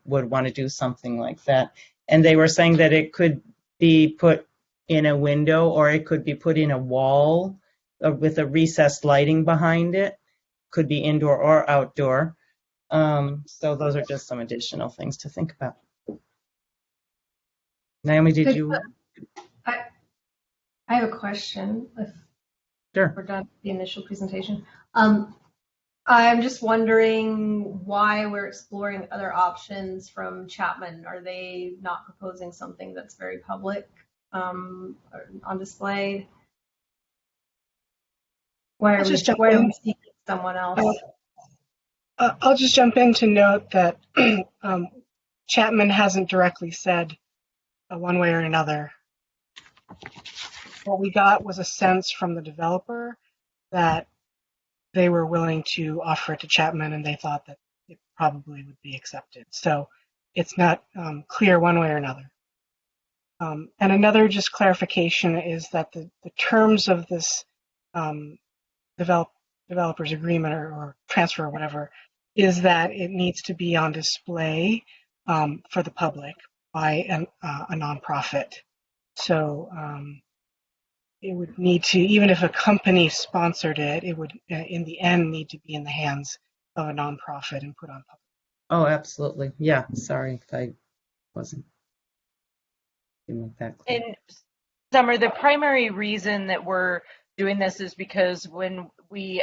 would want to do something like that. And they were saying that it could be put in a window or it could be put in a wall with a recessed lighting behind it. Could be indoor or outdoor. So those are just some additional things to think about. Naomi, did you? I have a question. Sure. We're done with the initial presentation. I'm just wondering why we're exploring other options from Chapman. Are they not proposing something that's very public on display? Why are we seeking someone else? I'll just jump in to note that Chapman hasn't directly said one way or another. What we got was a sense from the developer that they were willing to offer it to Chapman and they thought that it probably would be accepted. So it's not clear one way or another. And another just clarification is that the terms of this developer's agreement or transfer or whatever is that it needs to be on display for the public by a nonprofit. So it would need to, even if a company sponsored it, it would in the end need to be in the hands of a nonprofit and put on public. Oh, absolutely. Yeah, sorry if I wasn't. Didn't make that clear. And Summer, the primary reason that we're doing this is because when we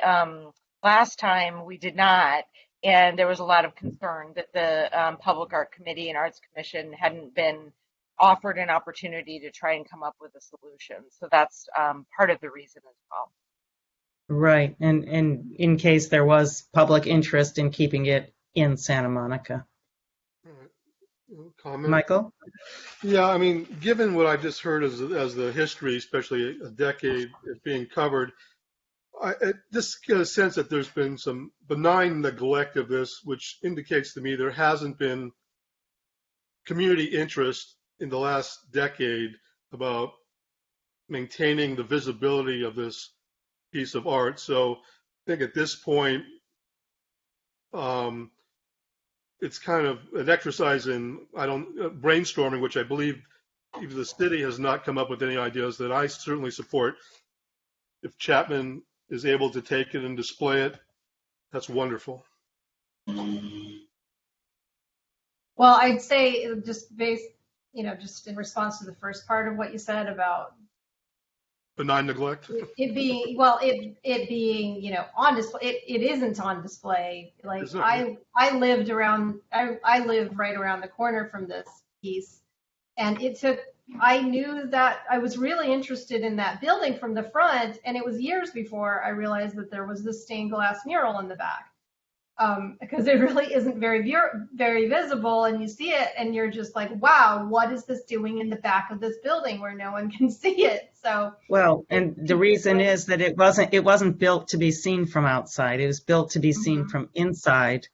last time we did not, and there was a lot of concern that the Public Art Committee and Arts Commission hadn't been offered an opportunity to try and come up with a solution. So that's part of the reason as well. Right, and in case there was public interest in keeping it in Santa Monica. Comment? Michael? Yeah, I mean, given what I've just heard as the history, especially a decade is being covered, I just get a sense that there's been some benign neglect of this, which indicates to me there hasn't been community interest in the last decade about maintaining the visibility of this piece of art. So I think at this point, it's kind of an exercise in brainstorming, which I believe even the city has not come up with any ideas that I certainly support. If Chapman is able to take it and display it, that's wonderful. Well, I'd say just just in response to the first part of what you said about Benign neglect. it being on display. It isn't on display. Like I live right around the corner from this piece, and I knew that I was really interested in that building from the front, and it was years before I realized that there was this stained glass mural in the back. Because it really isn't very visible, and you see it and you're just like, wow, what is this doing in the back of this building where no one can see it? So well, and the reason is that it wasn't built to be seen from outside. It was built to be seen from inside,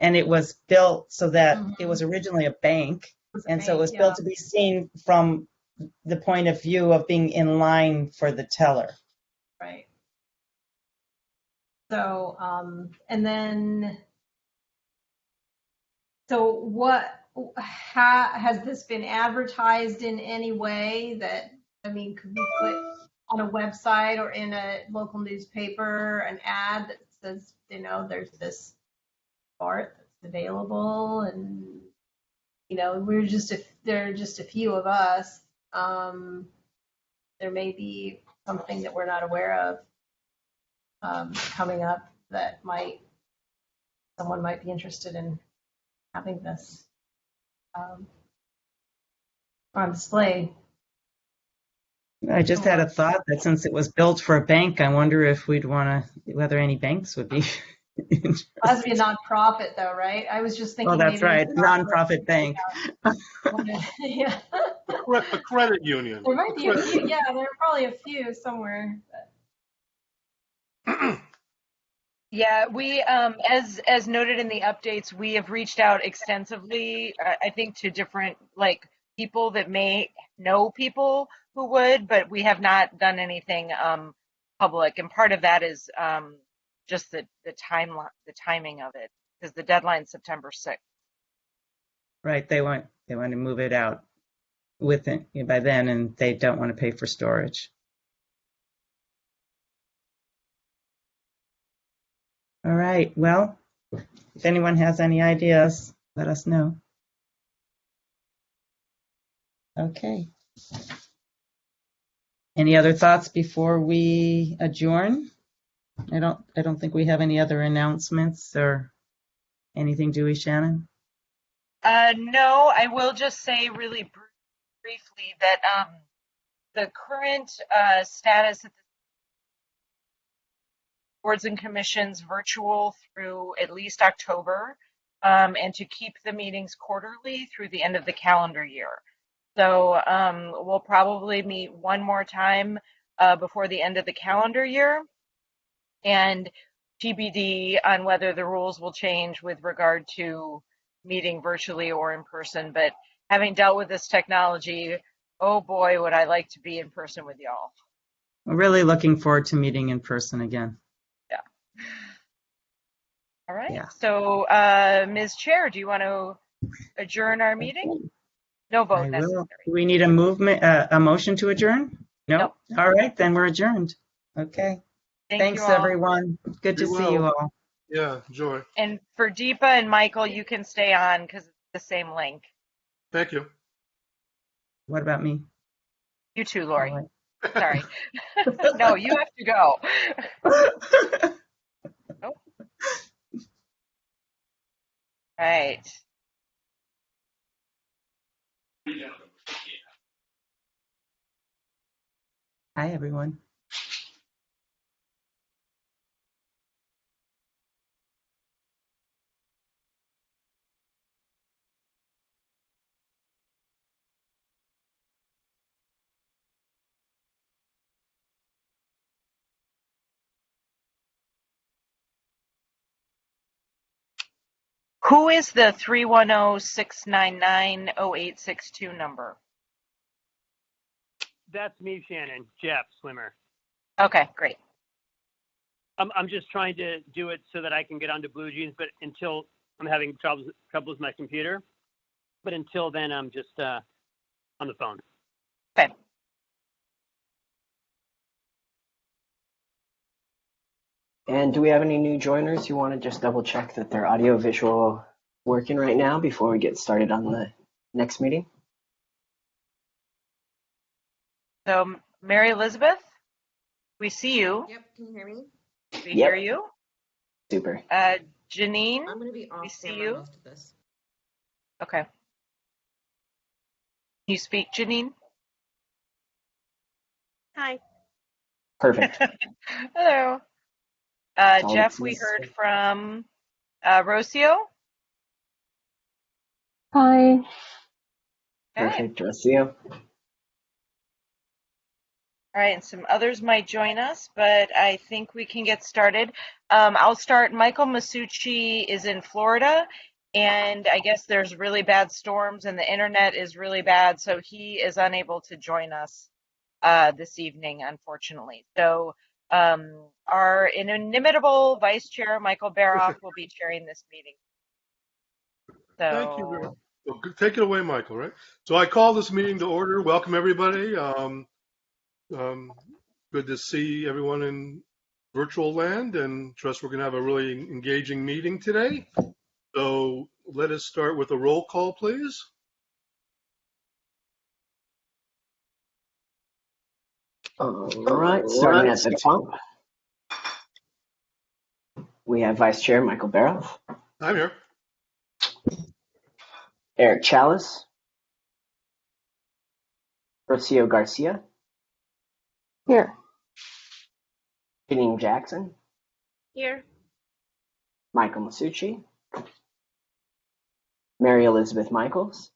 and it was built so that it was originally a bank, so it was built to be seen from the point of view of being in line for the teller. Right. So, and then, so what, has this been advertised in any way that, I mean, could we put on a website or in a local newspaper an ad that says, there's this art that's available, and, there are just a few of us, there may be something that we're not aware of coming up that someone might be interested in having this on display. I just had a thought that since it was built for a bank, I wonder if whether any banks would be interested. It has to be a nonprofit though, right? I was just thinking. Oh, that's right, nonprofit bank. Yeah. A credit union. There might be a few, yeah, there are probably a few somewhere. Yeah, we, as noted in the updates, we have reached out extensively, I think, to different people that may know people who would, but we have not done anything public, and part of that is just the timing of it, because the deadline's September 6th. Right, they want to move it out by then, and they don't want to pay for storage. All right, well, if anyone has any ideas, let us know. Okay. Any other thoughts before we adjourn? I don't think we have any other announcements or anything, do we, Shannon? No, I will just say really briefly that the current status of the boards and commissions virtual through at least October, and to keep the meetings quarterly through the end of the calendar year. So we'll probably meet one more time before the end of the calendar year, and TBD on whether the rules will change with regard to meeting virtually or in person. But having dealt with this technology Oh boy, would I like to be in person with y'all. I'm really looking forward to meeting in person again. Yeah. All right. Yeah. So, Ms. Chair, do you want to adjourn our meeting? No vote I necessary. will. Do we need a motion to adjourn? No? All right, then we're adjourned. Okay. Thank Thanks, you all. everyone. Good to Be see you well. all. Yeah, enjoy. And for Deepa and Michael, you can stay on because it's the same link. Thank you. What about me? You too, Lori. All right. Sorry. No, you have to go. Nope. Right. Hi, everyone. Who is the 310-699-0862 number? That's me, Shannon. Jeff Swimmer. Okay, great. I'm just trying to do it so that I can get onto Blue Jeans, but until I'm having trouble with my computer. But until then, I'm just on the phone. Okay. And do we have any new joiners? You want to just double check that their audio visual working right now before we get started on the next meeting? So, Mary Elizabeth, we see you. Yep, can you hear me? We hear you. Super. Janine, I'm going to be we off see camera you. most of this. Okay. You speak, Janine? Hi. Perfect. Hello. all Jeff, that's we necessary. heard from Rocio. Hi. Okay. Perfect, Rocio. All right, and some others might join us, but I think we can get started. I'll start. Michael Masucci is in Florida, and I guess there's really bad storms and the internet is really bad, so he is unable to join us this evening, unfortunately. So our inimitable Vice Chair, Michael Baroff, will be chairing this meeting. So, Thank you very much. Well, take it away, Michael, right? So I call this meeting to order. Welcome, everybody. Good to see everyone in virtual land, and trust we're going to have a really engaging meeting today. So let us start with a roll call, please. All right, starting at the top, we have Vice Chair Michael Baroff, I'm here. Eric Chalice, Rocio Garcia, Here. Janine Jackson, Here. Michael Masucci, Mary Elizabeth Michaels,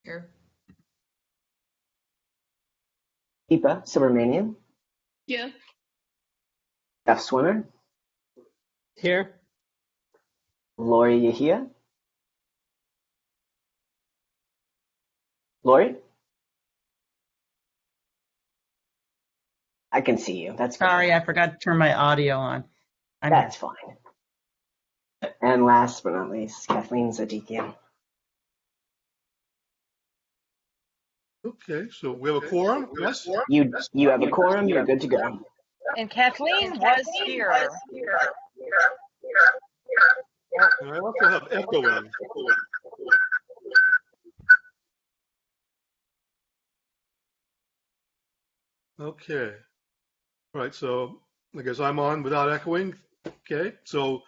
Here. Deepa Subramanian, Yeah. Jeff Swimmer, Here. Lori Yahia. Lori? I can see you. That's good. Sorry, I forgot to turn my audio on. That's fine. And last but not least, Kathleen Zadikian. Okay, so we have a quorum. Yes. You have a quorum. You're good to go. and Kathleen was here. And I also have echoing. Okay. All right, so I guess I'm on without echoing. Okay, so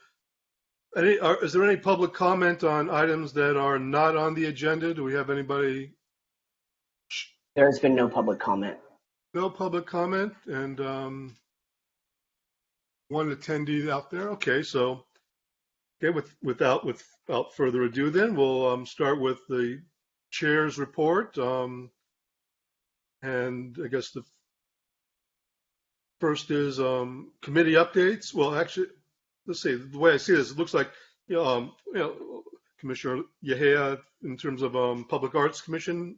is there any public comment on items that are not on the agenda? Do we have anybody? There has been no public comment. No public comment, and one attendee out there. Okay, so without further ado, then we'll start with the chair's report, and I guess the first is committee updates. Well, actually, let's see. The way I see this, it looks like Commissioner Yahia, in terms of Public Arts Commission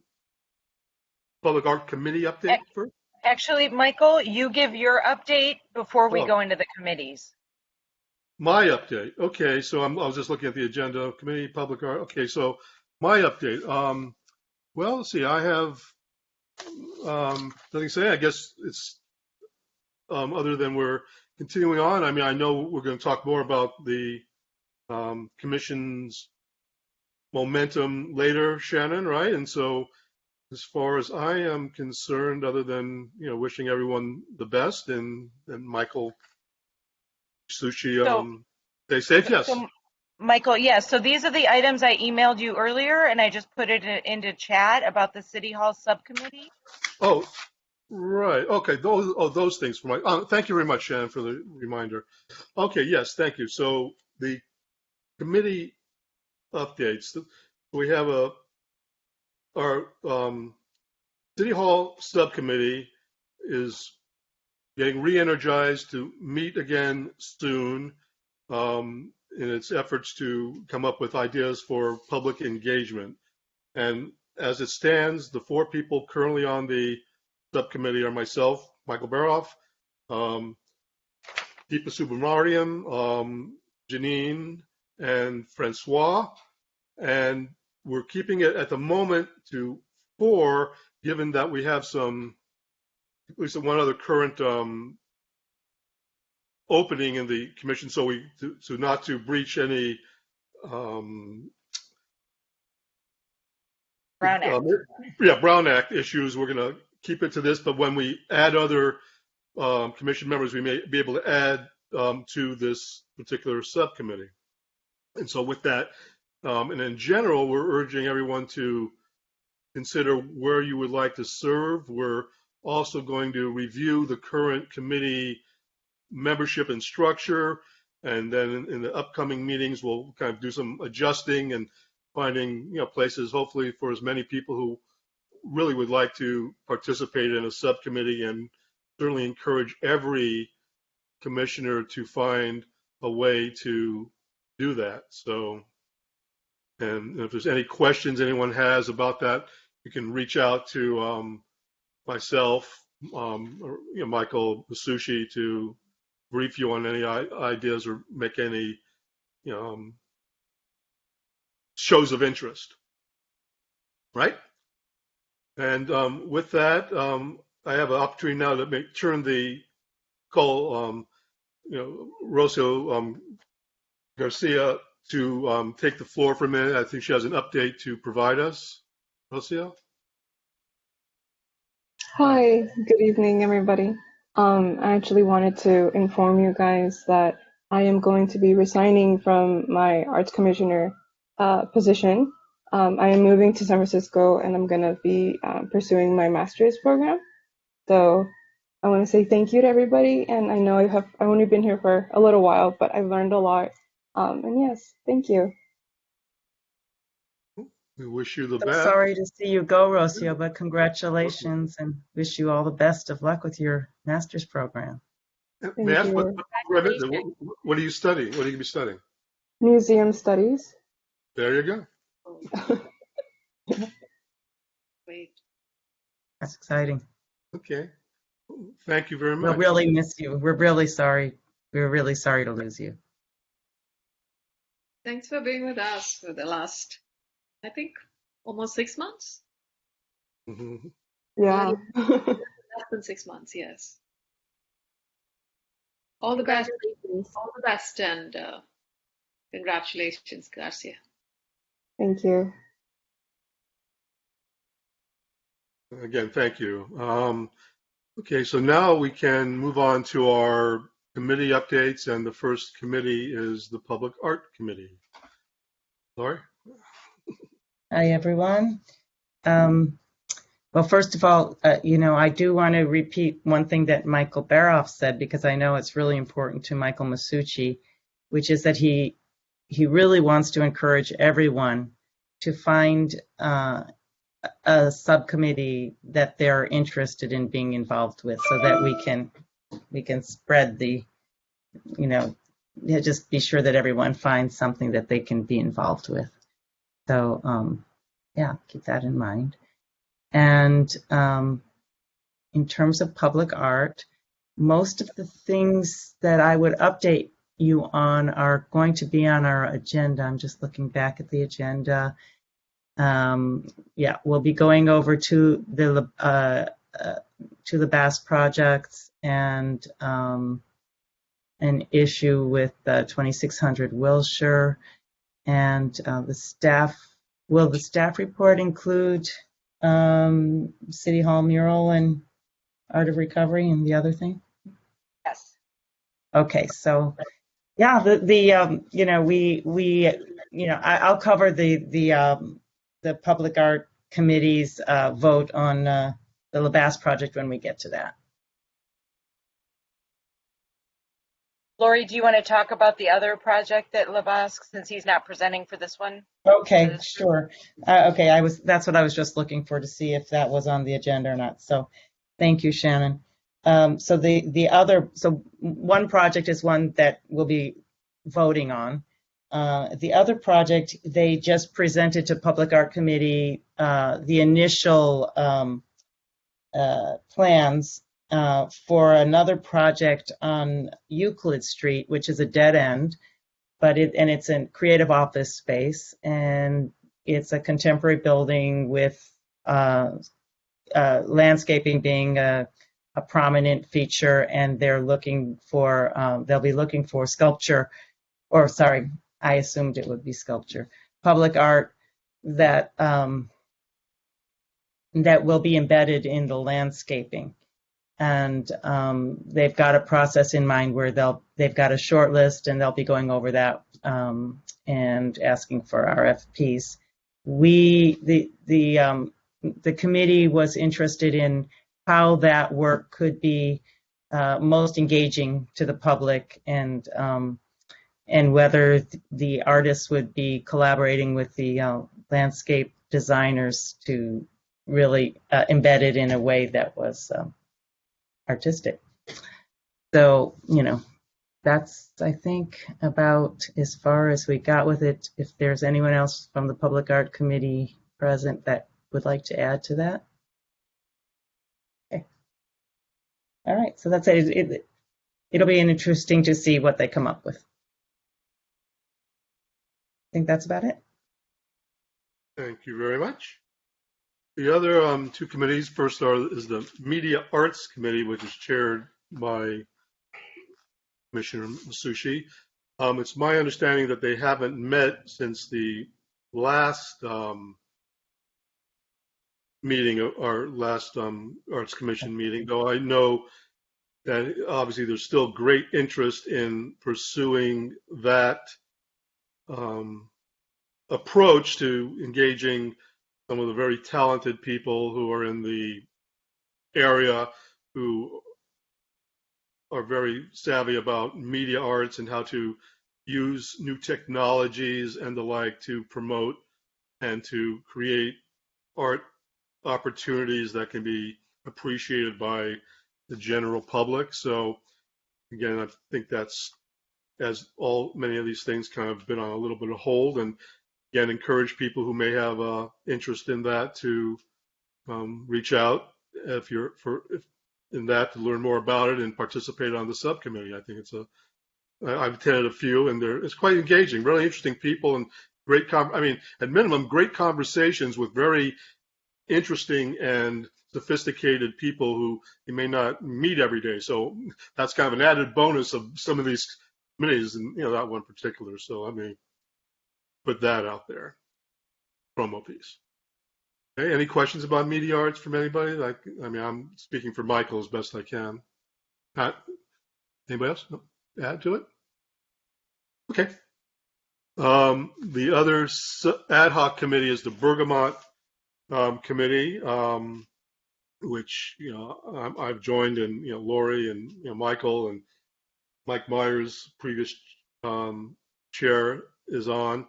Public Art Committee update first? Actually, Michael, you give your update before we Oh. go into the committees. My update. Okay, so I was just looking at the agenda, committee, public art. Okay, so my update. Well, let's see. I have nothing to say. I guess it's other than we're continuing on. I mean, I know we're going to talk more about the commission's momentum later, Shannon, right? And so, as far as I am concerned, other than wishing everyone the best and Michael Sushi, stay safe. Yes. So, Michael, yes. So these are the items I emailed you earlier, and I just put it into chat about the City Hall subcommittee. Oh, right. Okay. Those things for my. Thank you very much, Shannon, for the reminder. Okay. Yes. Thank you. So the committee updates. We have our City Hall subcommittee is getting re-energized to meet again soon in its efforts to come up with ideas for public engagement. And as it stands, the 4 people currently on the subcommittee are myself, Michael Baroff, Deepa Subramaniam, Janine, and Francois. And we're keeping it at the moment to 4, given that we have at least one other current opening in the commission, so not to breach any Brown Act. Brown Act issues. We're going to keep it to this, but when we add other commission members, we may be able to add to this particular subcommittee. And so with that, and in general, we're urging everyone to consider where you would like to serve. We're also going to review the current committee membership and structure, and then in the upcoming meetings, we'll kind of do some adjusting and finding places, hopefully, for as many people who really would like to participate in a subcommittee, and certainly encourage every commissioner to find a way to do that. So, and if there's any questions anyone has about that, you can reach out to myself, or Michael Masucci, to brief you on any ideas or make any shows of interest. Right? And with that, I have an opportunity now to turn the call, Rocio Garcia, to take the floor for a minute. I think she has an update to provide us. Rocio? Hi, good evening, everybody. I actually wanted to inform you guys that I am going to be resigning from my arts commissioner position. I am moving to San Francisco, and I'm going to be pursuing my master's program. So I want to say thank you to everybody, and I know I've only been here for a little while, but I've learned a lot. And yes, thank you. We wish you the So best. sorry to see you go, Rocio, but congratulations and wish you all the best of luck with your master's program. May I ask, what do you study? What are you going to be studying? Museum studies. There you go. Great. That's exciting. Okay. Thank you very much. We'll really miss you. We're really sorry. We're really sorry to lose you. Thanks for being with us for the last, I think, almost 6 months. Mm-hmm. Yeah. Less than 6 months, yes. All the best. All the best, and congratulations, Garcia. Thank you. Again, thank you. Okay, so now we can move on to our committee updates, and the first committee is the Public Art Committee. Lori? Hi, everyone. Well, first of all, I do want to repeat one thing that Michael Baroff said, because I know it's really important to Michael Masucci, which is that he really wants to encourage everyone to find a subcommittee that they're interested in being involved with, so that we can spread the, just be sure that everyone finds something that they can be involved with. So, yeah, keep that in mind. And in terms of public art, most of the things that I would update you on are going to be on our agenda. I'm just looking back at the agenda. Yeah, we'll be going over to the Bass projects and an issue with 2600 Wilshire, and the staff. Will the staff report include City Hall mural and Art of Recovery and the other thing? Yes. Okay, so yeah, I'll cover the Public Art Committee's vote on the LaBasse project when we get to that. Lori, do you want to talk about the other project that LaBasse, since he's not presenting for this one? Okay, sure. Okay, that's what I was just looking for, to see if that was on the agenda or not. So thank you, Shannon. So one project is one that we'll be voting on. The other project, they just presented to Public Art Committee the initial plans for another project on Euclid Street, which is a dead end, but it's a creative office space, and it's a contemporary building with landscaping being a prominent feature, and they'll be looking for sculpture, or sorry, I assumed it would be sculpture, public art that will be embedded in the landscaping. And they've got a process in mind where they've got a short list, and they'll be going over that and asking for RFPs. The committee was interested in how that work could be most engaging to the public, and whether the artists would be collaborating with the landscape designers to really embed it in a way that was artistic. So, that's, I think, about as far as we got with it. If there's anyone else from the Public Art Committee present that would like to add to that. Okay. All right, so that's it. It'll be interesting to see what they come up with. I think that's about it. Thank you very much. The other two committees, first is the Media Arts Committee, which is chaired by Commissioner Masucci. It's my understanding that they haven't met since the last meeting, our last Arts Commission meeting, though I know that obviously there's still great interest in pursuing that approach to engaging some of the very talented people who are in the area, who are very savvy about media arts and how to use new technologies and the like to promote and to create art opportunities that can be appreciated by the general public. So again, I think that's, as many of these things kind of been on a little bit of hold, and again, encourage people who may have interest in that to reach out in that to learn more about it and participate on the subcommittee. I think I've attended a few, and it's quite engaging, really interesting people, and at minimum, great conversations with very interesting and sophisticated people who you may not meet every day. So that's kind of an added bonus of some of these committees, and that one particular. So let me put that out there. Promo piece. Okay, any questions about media arts from anybody? I'm speaking for Michael as best I can. Pat, anybody else? No? Add to it? Okay. The other ad hoc committee is the Bergamot committee, which I've joined, and Lori and Michael and Mike Myers, previous chair, is on.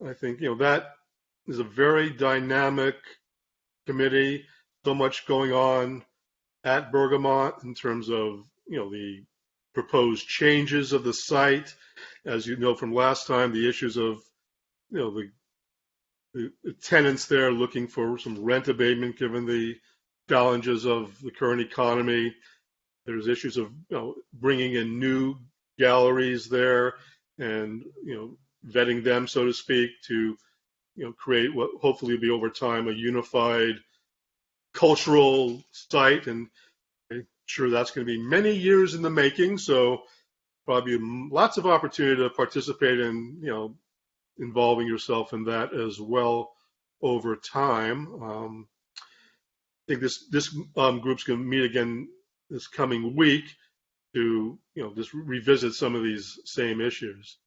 I think that is a very dynamic committee. So much going on at Bergamot in terms of the proposed changes of the site. As you know from last time, the issues of the the tenants there looking for some rent abatement given the challenges of the current economy. There's issues of bringing in new galleries there and vetting them, so to speak, to create what hopefully will be over time a unified cultural site. And I'm sure that's going to be many years in the making. So probably lots of opportunity to participate in involving yourself in that as well over time. I think this group's going to meet again this coming week to just revisit some of these same issues.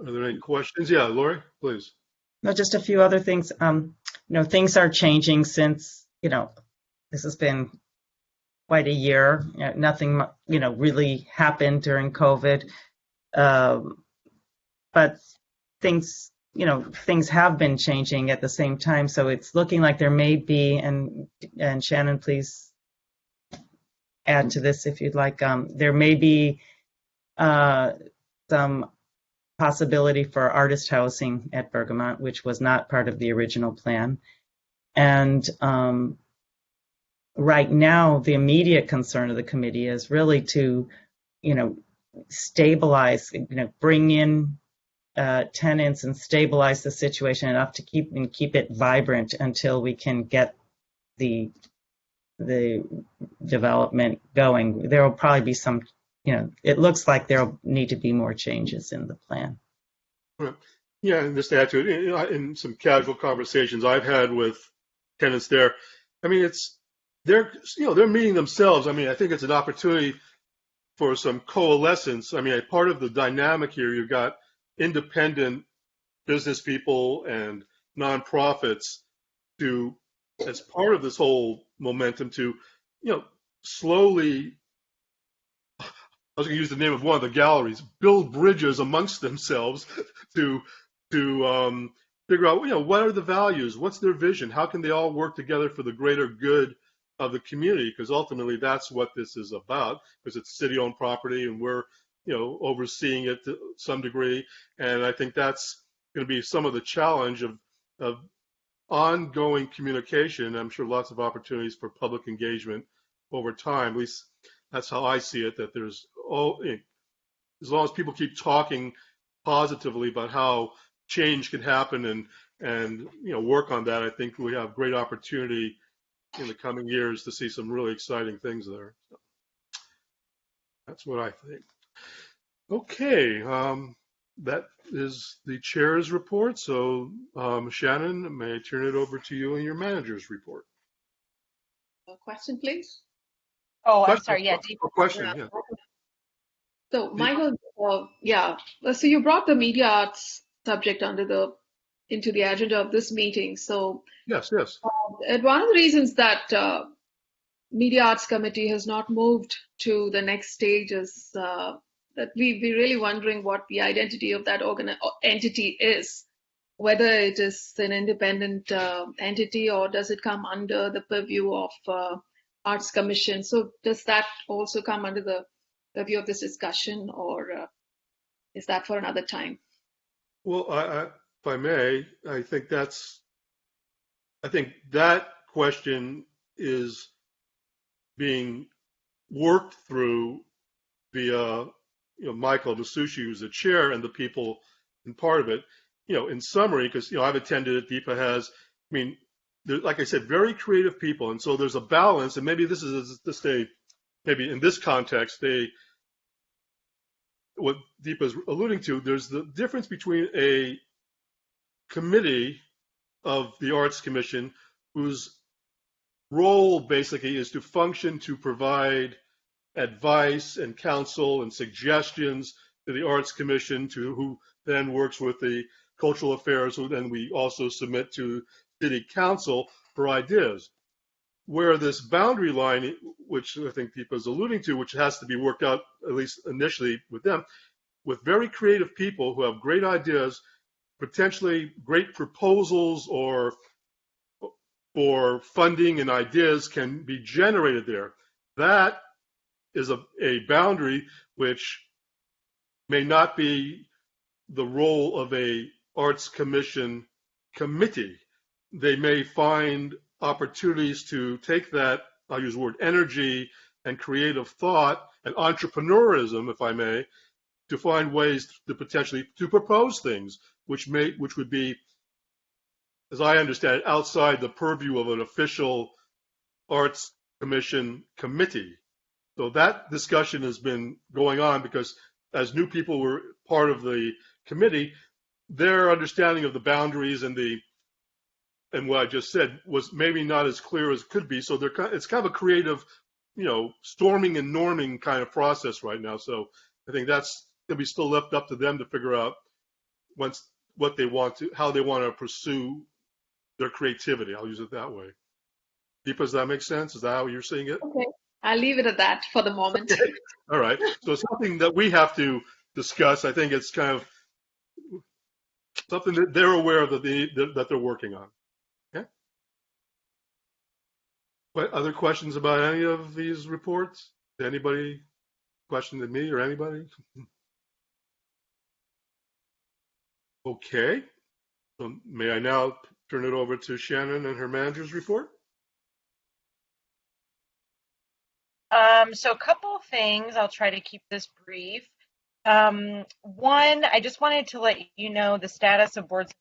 Are there any questions? Yeah, Lori, please. No, just a few other things. Things are changing since this has been quite a year. Nothing really happened during COVID, but things have been changing at the same time. So it's looking like there may be, and Shannon, please add to this if you'd like. There may be some possibility for artist housing at Bergamot, which was not part of the original plan. And right now, the immediate concern of the committee is really to, stabilize, bring in tenants and stabilize the situation enough to keep it vibrant until we can get the development going. There will probably be some, it looks like there'll need to be more changes in the plan. Right. Yeah, and just to add to it, in some casual conversations I've had with tenants there, I mean, they're meeting themselves. I mean, I think it's an opportunity for some coalescence. I mean, part of the dynamic here, you've got independent business people and nonprofits to, as part of this whole momentum, to slowly, I was going to use the name of one of the galleries, build bridges amongst themselves to figure out what are the values, what's their vision, how can they all work together for the greater good of the community, because ultimately that's what this is about, because it's city-owned property and we're overseeing it to some degree. And I think that's going to be some of the challenge of ongoing communication. I'm sure lots of opportunities for public engagement over time. At least that's how I see it, that there's as long as people keep talking positively about how change can happen and work on that, I think we have great opportunity in the coming years to see some really exciting things there. So that's what I think. Okay, that is the chair's report. So Shannon, may I turn it over to you and your manager's report? A question, please. Oh, Question. I'm sorry. Yeah. Question. Yeah. So Michael, so you brought the media arts subject into the agenda of this meeting. So yes. And one of the reasons that Media Arts Committee has not moved to the next stage is that we're really wondering what the identity of that entity is, whether it is an independent entity or does it come under the purview of Arts Commission. So does that also come under the purview of this discussion, or is that for another time? Well, if I may, I think that question is being worked through via Michael Masucci, who's the chair, and the people in part of it. In summary, because I've attended it, Deepa has. I mean, like I said, very creative people, and so there's a balance. And maybe this is maybe in this context, what Deepa's alluding to. There's the difference between a committee of the Arts Commission, whose role basically is to function to provide advice and counsel and suggestions to the Arts Commission, who then works with the Cultural Affairs, who then we also submit to City Council for ideas. Where this boundary line, which I think Deepa is alluding to, which has to be worked out, at least initially with them, with very creative people who have great ideas, potentially great proposals or funding and ideas can be generated there. That is a boundary which may not be the role of a Arts Commission committee, they may find opportunities to take that, I'll use the word energy and creative thought and entrepreneurism, if I may, to find ways to potentially to propose things which would be, as I understand it, outside the purview of an official Arts Commission committee. So that discussion has been going on because as new people were part of the committee, their understanding of the boundaries and what I just said was maybe not as clear as it could be. So it's kind of a creative, storming and norming kind of process right now. So I think that's going to be still left up to them to figure out how they want to pursue their creativity. I'll use it that way. Deepa, does that make sense? Is that how you're seeing it? Okay. I'll leave it at that for the moment. Okay. All right. So it's something that we have to discuss. I think it's kind of something that they're aware of that they're working on. Okay. What other questions about any of these reports? Did anybody question me or anybody? Okay. So may I now turn it over to Shannon and her manager's report? So a couple of things. I'll try to keep this brief. One, I just wanted to let you know the status of boards.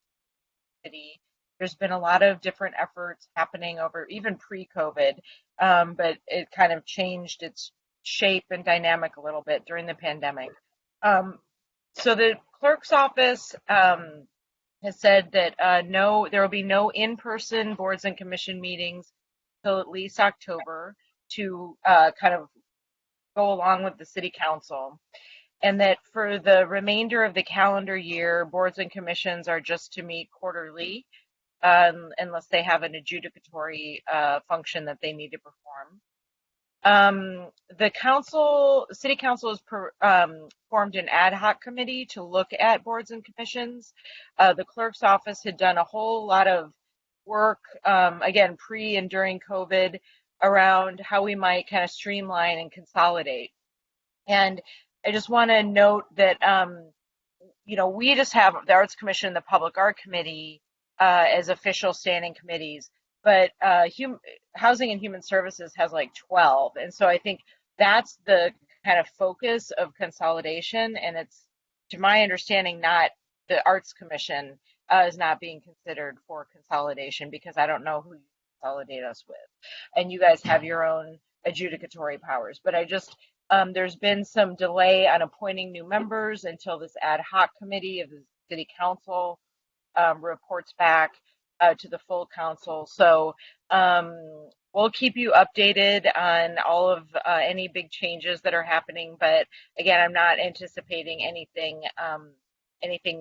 There's been a lot of different efforts happening over even pre-COVID, but it kind of changed its shape and dynamic a little bit during the pandemic. So the clerk's office has said that there will be no in-person boards and commission meetings till at least October to kind of go along with the city council, and that for the remainder of the calendar year, boards and commissions are just to meet quarterly unless they have an adjudicatory function that they need to perform. The city council has formed an ad hoc committee to look at boards and commissions. The clerk's office had done a whole lot of work, again, pre and during COVID, around how we might kind of streamline and consolidate. And I just want to note that, we just have the Arts Commission and the Public Art Committee as official standing committees, but Housing and Human Services has like 12. And so I think that's the kind of focus of consolidation. And it's, to my understanding, not the Arts Commission is not being considered for consolidation because I don't know who you consolidate us with. And you guys have your own adjudicatory powers. But there's been some delay on appointing new members until this ad hoc committee of the city council reports back to the full council. So we'll keep you updated on all of any big changes that are happening. But again, I'm not anticipating anything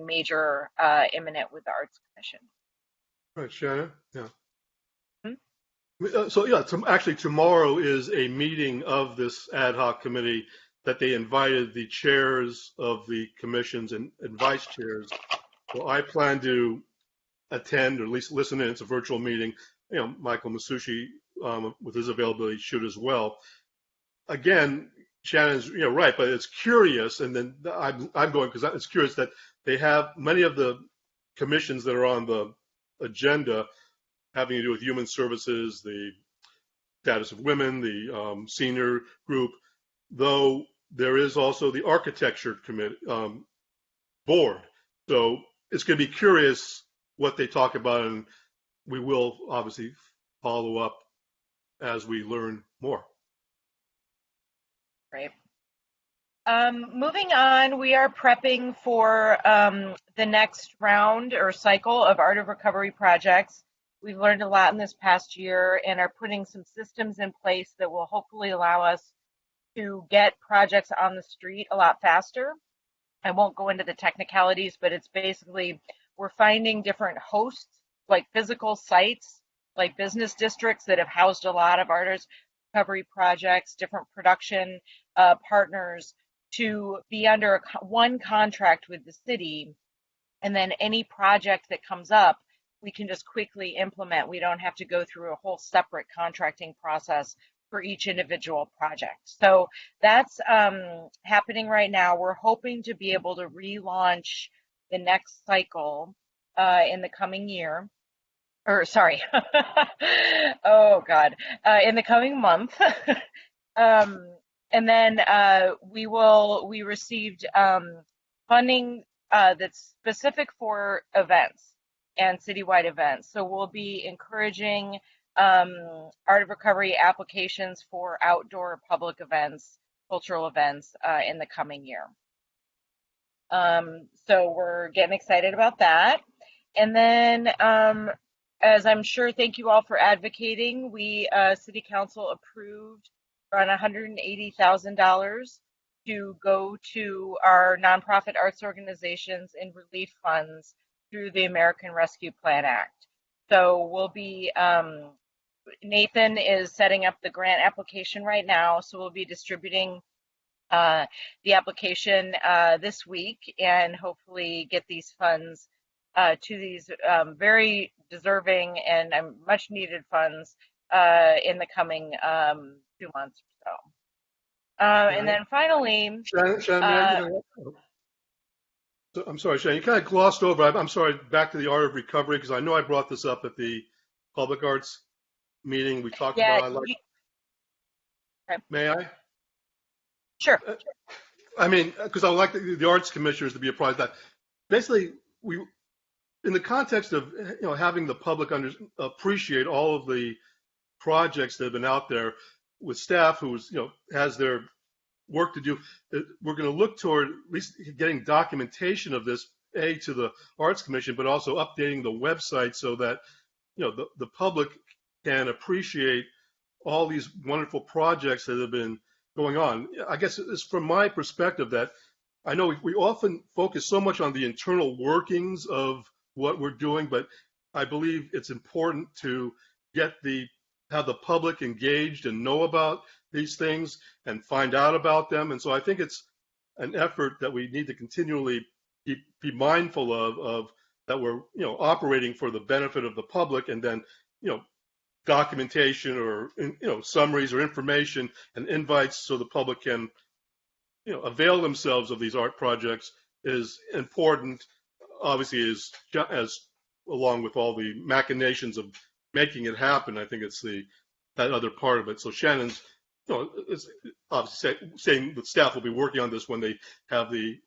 major imminent with the Arts Commission. All right, Shannon. Yeah. So yeah, actually tomorrow is a meeting of this ad hoc committee that they invited the chairs of the commissions and vice chairs. So I plan to attend or at least listen in. It's a virtual meeting. Michael Masucci, with his availability, should as well. Again, Shannon's right, but it's curious, and then I'm going because it's curious that they have many of the commissions that are on the agenda having to do with human services, the status of women, the senior group, though there is also the architecture committee board. So it's going to be curious what they talk about, and we will obviously follow up as we learn more. Great. Moving on, we are prepping for the next round or cycle of Art of Recovery projects. We've learned a lot in this past year and are putting some systems in place that will hopefully allow us to get projects on the street a lot faster. I won't go into the technicalities, but it's basically we're finding different hosts, like physical sites, like business districts that have housed a lot of Art of Recovery projects, different production partners, to be under one contract with the city. And then any project that comes up, we can just quickly implement. We don't have to go through a whole separate contracting process for each individual project. So that's happening right now. We're hoping to be able to relaunch the next cycle in the coming year. Or sorry, oh God, in the coming month. And then we received funding that's specific for events and citywide events. So we'll be encouraging Art of Recovery applications for outdoor public events, cultural events in the coming year. So we're getting excited about that. And then, as I'm sure, thank you all for advocating. We, City Council approved around $180,000 to go to our nonprofit arts organizations in relief funds through the American Rescue Plan Act. So we'll be, Nathan is setting up the grant application right now, so we'll be distributing the application this week and hopefully get these funds to these very deserving and much needed funds in the coming 2 months or so. And then finally, Shannon, I'm sorry, Shannon, you kind of glossed over. I'm sorry, back to the Art of Recovery, because I know I brought this up at the Public Arts meeting. We talked about. Okay. May I? Sure. I mean, because I would like the arts commissioners to be apprised that basically in the context of having the public appreciate all of the projects that have been out there with staff who's has their work to do, we're going to look toward at least getting documentation of this to the Arts Commission, but also updating the website so that the public can appreciate all these wonderful projects that have been going on. I guess it's from my perspective that I know we often focus so much on the internal workings of what we're doing, but I believe it's important to have the public engaged and know about these things and find out about them. And so I think it's an effort that we need to continually be mindful of that we're operating for the benefit of the public, and then documentation or summaries or information and invites so the public can avail themselves of these art projects is important. Obviously, as along with all the machinations of making it happen, I think it's that other part of it. So Shannon's is obviously saying the staff will be working on this when they have the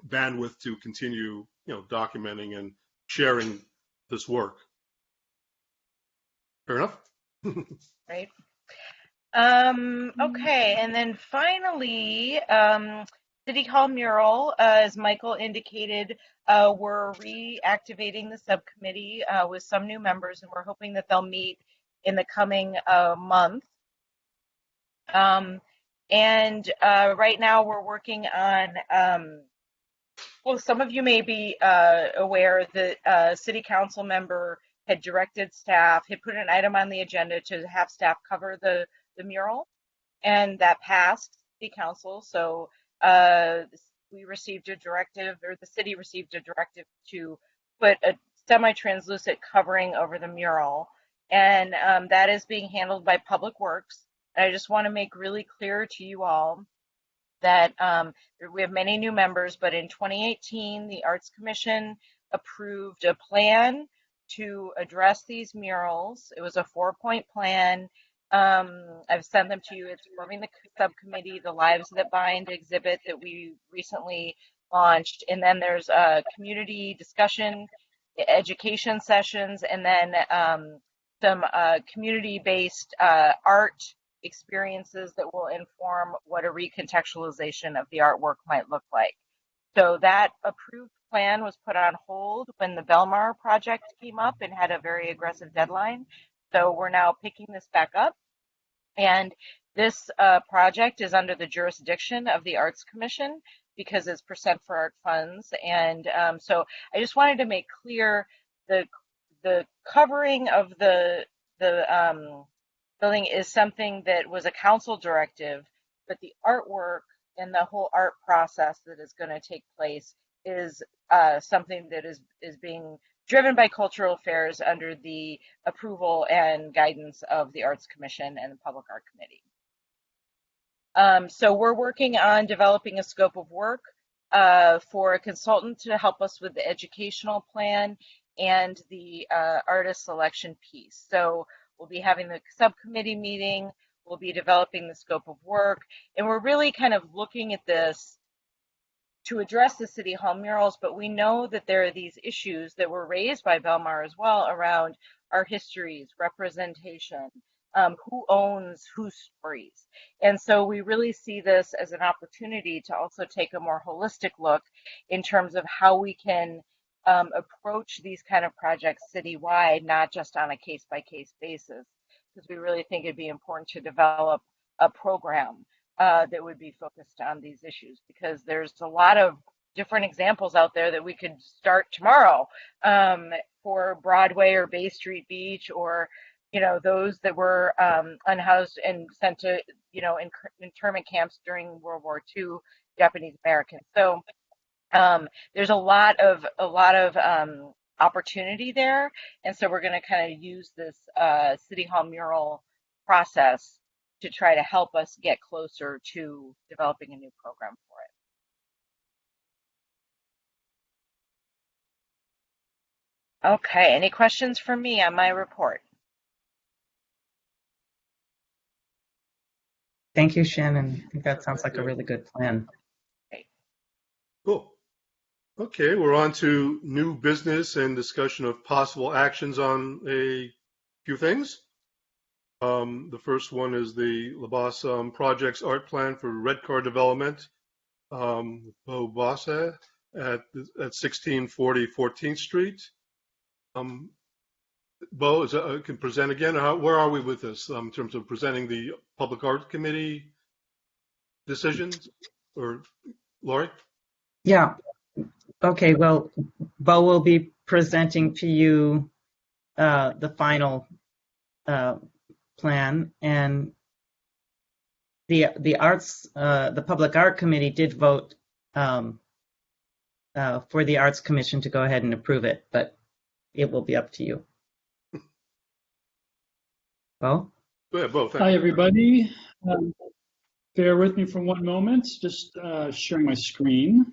bandwidth to continue documenting and sharing this work. Fair enough? Right. Okay, and then finally, City Hall mural, as Michael indicated, we're reactivating the subcommittee with some new members, and we're hoping that they'll meet in the coming month. And right now we're working on, well, some of you may be aware that a City Council member had directed staff, had put an item on the agenda to have staff cover the mural, and that passed City Council. So we received a directive, or the city received a directive to put a semi-translucent covering over the mural, and that is being handled by Public Works. And I just want to make really clear to you all that we have many new members, but in 2018, the Arts Commission approved a plan to address these murals. It was a 4-point plan. I've sent them to you. It's forming the subcommittee, the Lives That Bind exhibit that we recently launched. And then there's a community discussion, education sessions, and then some community-based art experiences that will inform what a recontextualization of the artwork might look like. So that approved plan was put on hold when the Belmar project came up and had a very aggressive deadline. So we're now picking this back up. And this project is under the jurisdiction of the Arts Commission because it's percent for art funds. And so I just wanted to make clear the covering of the building is something that was a council directive, but the artwork and the whole art process that is going to take place is something that is being driven by Cultural Affairs under the approval and guidance of the Arts Commission and the Public Art Committee. So we're working on developing a scope of work for a consultant to help us with the educational plan and the artist selection piece. So we'll be having the subcommittee meeting, we'll be developing the scope of work, and we're really kind of looking at this to address the City Hall murals, but we know that there are these issues that were raised by Belmar as well around our histories, representation, who owns whose stories. And so we really see this as an opportunity to also take a more holistic look in terms of how we can approach these kind of projects citywide, not just on a case-by-case basis, because we really think it'd be important to develop a program that would be focused on these issues, because there's a lot of different examples out there that we could start tomorrow for Broadway or Bay Street Beach, or those that were unhoused and sent to internment camps during World War II, Japanese Americans. So there's a lot of opportunity there, and so we're going to kind of use this City Hall mural process to try to help us get closer to developing a new program for it. Okay, any questions for me on my report? Thank you, Shannon. I think that sounds like a really good plan. Great. Cool. Okay, we're on to new business and discussion of possible actions on a few things. The first one is the Labas Projects Art Plan for Redcar Development, Bo Bossa at 1640 14th Street. Bo, can present again? Where are we with this in terms of presenting the Public Art Committee decisions? Or Lori? Yeah. Okay, well, Bo will be presenting to you the final plan, and the arts, the Public Art Committee did vote for the Arts Commission to go ahead and approve it, but it will be up to you. Bo? Go ahead, Bo. Hi, everybody. Bear with me for one moment, just sharing my screen.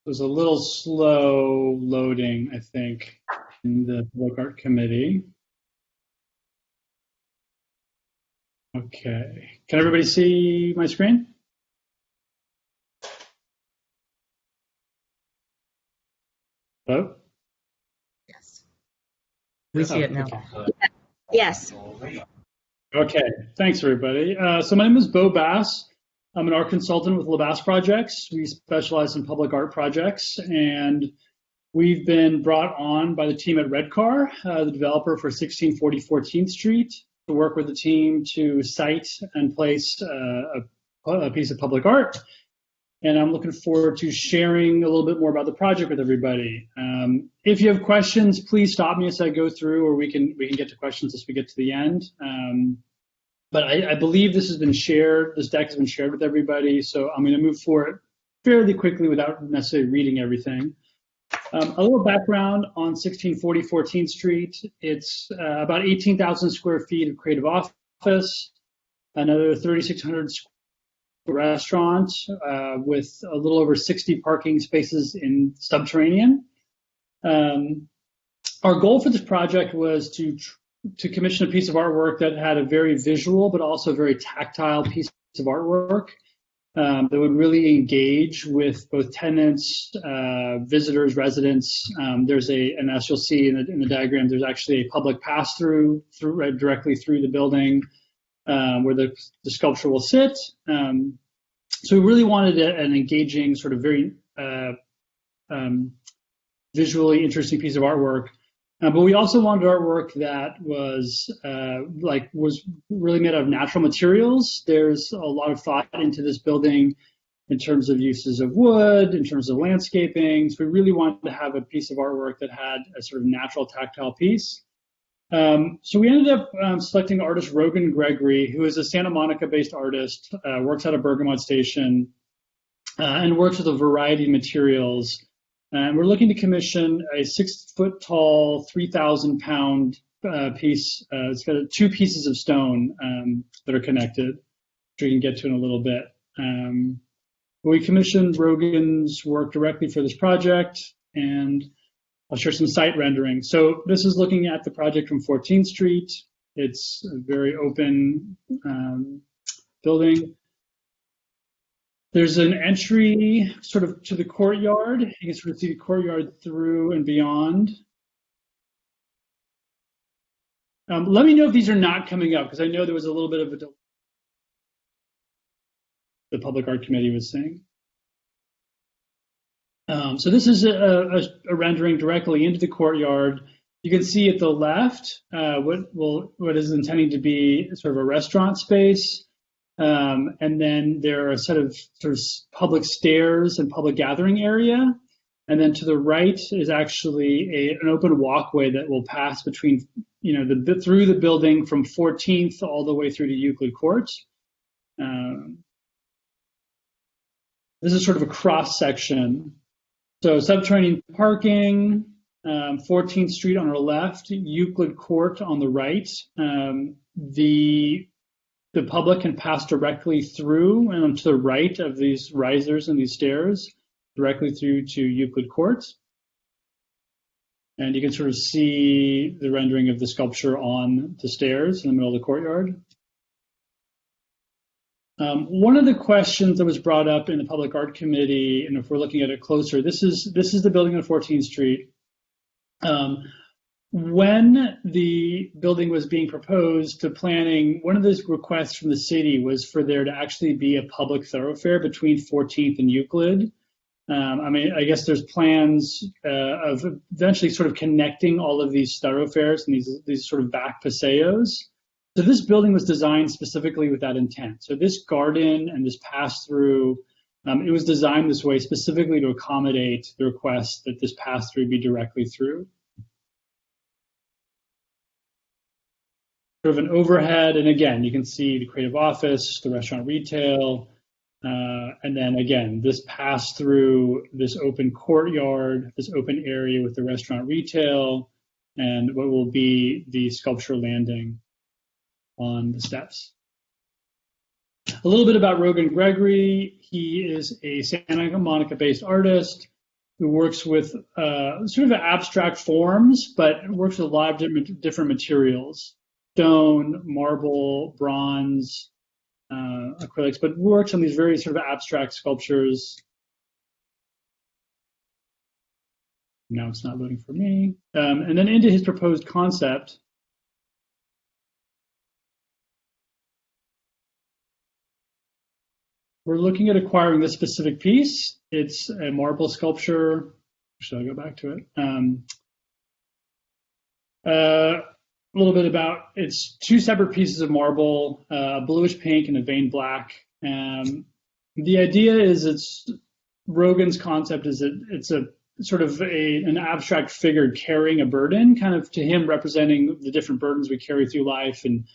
It was a little slow loading, I think, in the Public Art Committee. Okay. Can everybody see my screen? Hello? Yes. We see it now. Okay. Yes. Okay, thanks everybody. So my name is Bo Bass. I'm an art consultant with Labas Projects. We specialize in public art projects, and we've been brought on by the team at Redcar, the developer for 1640 14th Street, to work with the team to site and place a piece of public art. And I'm looking forward to sharing a little bit more about the project with everybody. If you have questions, please stop me as I go through, or we can get to questions as we get to the end. But I believe this has been shared, this deck has been shared with everybody, so I'm going to move forward fairly quickly without necessarily reading everything. A little background on 1640 14th Street. It's about 18,000 square feet of creative office, another 3,600 restaurant with a little over 60 parking spaces in subterranean. Our goal for this project was to commission a piece of artwork that had a very visual but also very tactile piece of artwork that would really engage with both tenants, visitors, residents. And as you'll see in the diagram, there's actually a public pass-through right directly through the building where the sculpture will sit. So we really wanted an engaging, sort of very visually interesting piece of artwork. But we also wanted artwork that was really made out of natural materials. There's a lot of thought into this building in terms of uses of wood, in terms of landscaping. So we really wanted to have a piece of artwork that had a sort of natural tactile piece. So we ended up selecting artist Rogan Gregory, who is a Santa Monica-based artist, works out of Bergamot Station, and works with a variety of materials. And we're looking to commission a 6-foot-tall, 3,000-pound piece. It's got 2 pieces of stone that are connected, which we can get to in a little bit. We commissioned Rogan's work directly for this project, and I'll share some site rendering. So this is looking at the project from 14th Street. It's a very open building. There's an entry sort of to the courtyard. You can sort of see the courtyard through and beyond. Let me know if these are not coming up, because I know there was a little bit of a delay. The Public Art Committee was saying. So this is a rendering directly into the courtyard. You can see at the left what is intending to be sort of a restaurant space. And then there are a set of sort of public stairs and public gathering area. And then to the right is actually an open walkway that will pass between, through the building from 14th all the way through to Euclid Court. This is sort of a cross section. So subterranean parking, 14th Street on our left, Euclid Court on the right. The public can pass directly through and to the right of these risers and these stairs, directly through to Euclid Court. And you can sort of see the rendering of the sculpture on the stairs in the middle of the courtyard. One of the questions that was brought up in the Public Art Committee, and if we're looking at it closer, this is the building on 14th Street. When the building was being proposed to planning, one of the requests from the city was for there to actually be a public thoroughfare between 14th and Euclid. I guess there's plans of eventually sort of connecting all of these thoroughfares and these sort of back paseos. So this building was designed specifically with that intent. So this garden and this pass-through, it was designed this way specifically to accommodate the request that this pass-through be directly through. Sort of an overhead, and again, you can see the creative office, the restaurant retail, and then again, this pass through this open courtyard, this open area with the restaurant retail, and what will be the sculpture landing on the steps. A little bit about Rogan Gregory. He is a Santa Monica-based artist who works with sort of abstract forms, but works with a lot of different materials. Stone, marble, bronze, acrylics, but works on these very sort of abstract sculptures. Now it's not loading for me. And then into his proposed concept. We're looking at acquiring this specific piece. It's a marble sculpture. Should I go back to it? A little bit about, it's two separate pieces of marble, a bluish pink and a veined black. The idea is Rogan's concept is that it's a sort of an abstract figure carrying a burden, kind of to him representing the different burdens we carry through life, and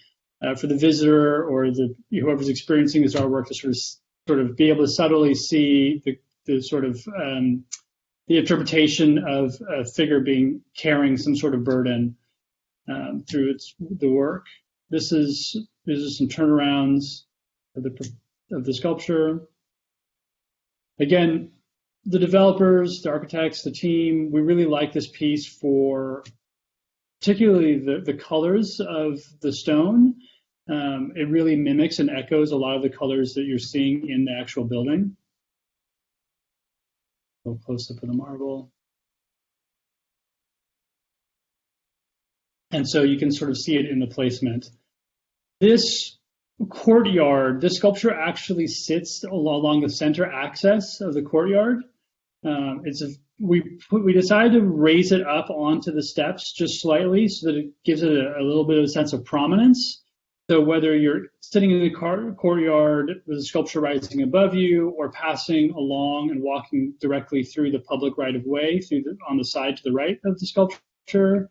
for the visitor or whoever's experiencing this artwork to sort of be able to subtly see the sort of the interpretation of a figure carrying some sort of burden through the work. These are some turnarounds of the sculpture. Again, the developers, the architects, the team, we really like this piece for particularly the colors of the stone. It really mimics and echoes a lot of the colors that you're seeing in the actual building. A little close up of the marble. And so you can sort of see it in the placement. This courtyard, this sculpture actually sits along the center axis of the courtyard. We decided to raise it up onto the steps just slightly so that it gives it a little bit of a sense of prominence. So whether you're sitting in the courtyard with the sculpture rising above you, or passing along and walking directly through the public right-of-way on the side to the right of the sculpture,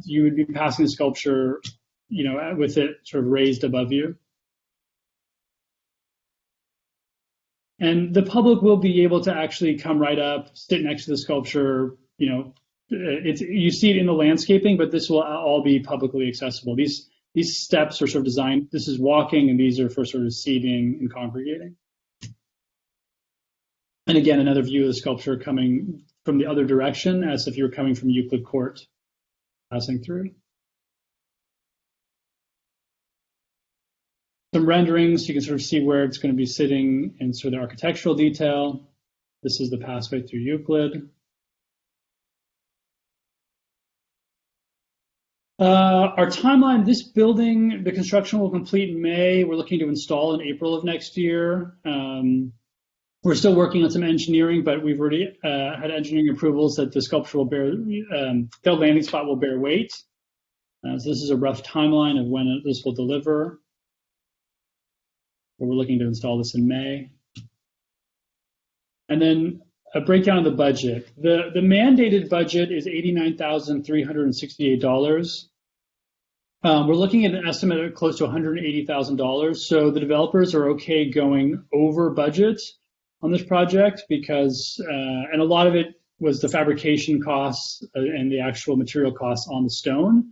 you would be passing the sculpture, with it sort of raised above you. And the public will be able to actually come right up, sit next to the sculpture. You see it in the landscaping, but this will all be publicly accessible. These steps are sort of designed, this is walking, and these are for sort of seating and congregating. And again, another view of the sculpture coming from the other direction, as if you were coming from Euclid Court, passing through. Some renderings, you can sort of see where it's going to be sitting in sort of the architectural detail. This is the passway through Euclid. Our timeline, this building, the construction will complete in May. We're looking to install in April of next year. We're still working on some engineering, but we've already had engineering approvals that the sculpture will bear, the landing spot will bear weight. So this is a rough timeline of when this will deliver. We're looking to install this in May. And then a breakdown of the budget. The mandated budget is $89,368. We're looking at an estimate of close to $180,000. So the developers are okay going over budget on this project because, and a lot of it was the fabrication costs and the actual material costs on the stone.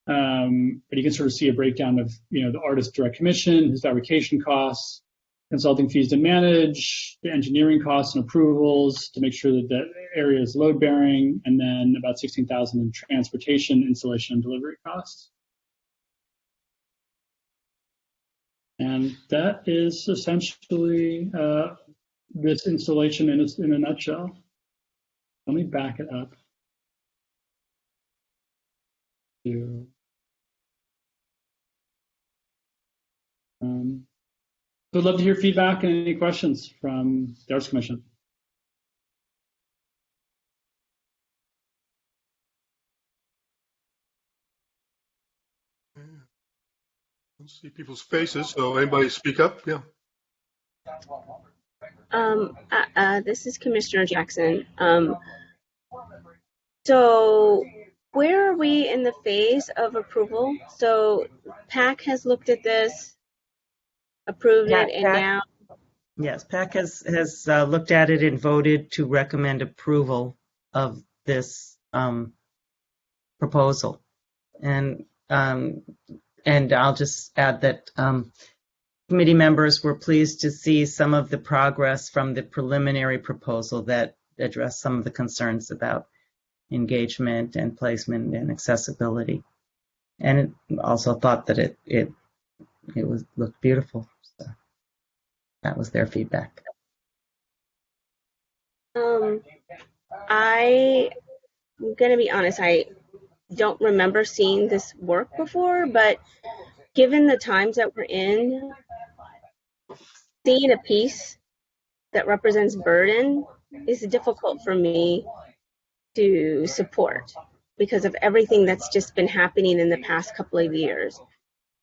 But you can sort of see a breakdown of, the artist direct commission, his fabrication costs, consulting fees to manage, the engineering costs and approvals to make sure that the area is load bearing, and then about $16,000 in transportation, installation, and delivery costs. And that is essentially this installation in a nutshell. Let me back it up. So I'd love to hear feedback and any questions from the Arts Commission. I don't see people's faces, so anybody speak up? Yeah. This is Commissioner Jackson. So where are we in the phase of approval? So PAC has looked at this, approved it, and now? Yes, PAC has looked at it and voted to recommend approval of this proposal. And I'll just add that committee members were pleased to see some of the progress from the preliminary proposal that addressed some of the concerns about engagement and placement and accessibility. And also thought that it looked beautiful. So that was their feedback. I'm gonna be honest, I don't remember seeing this work before, but given the times that we're in, seeing a piece that represents burden is difficult for me to support because of everything that's just been happening in the past couple of years.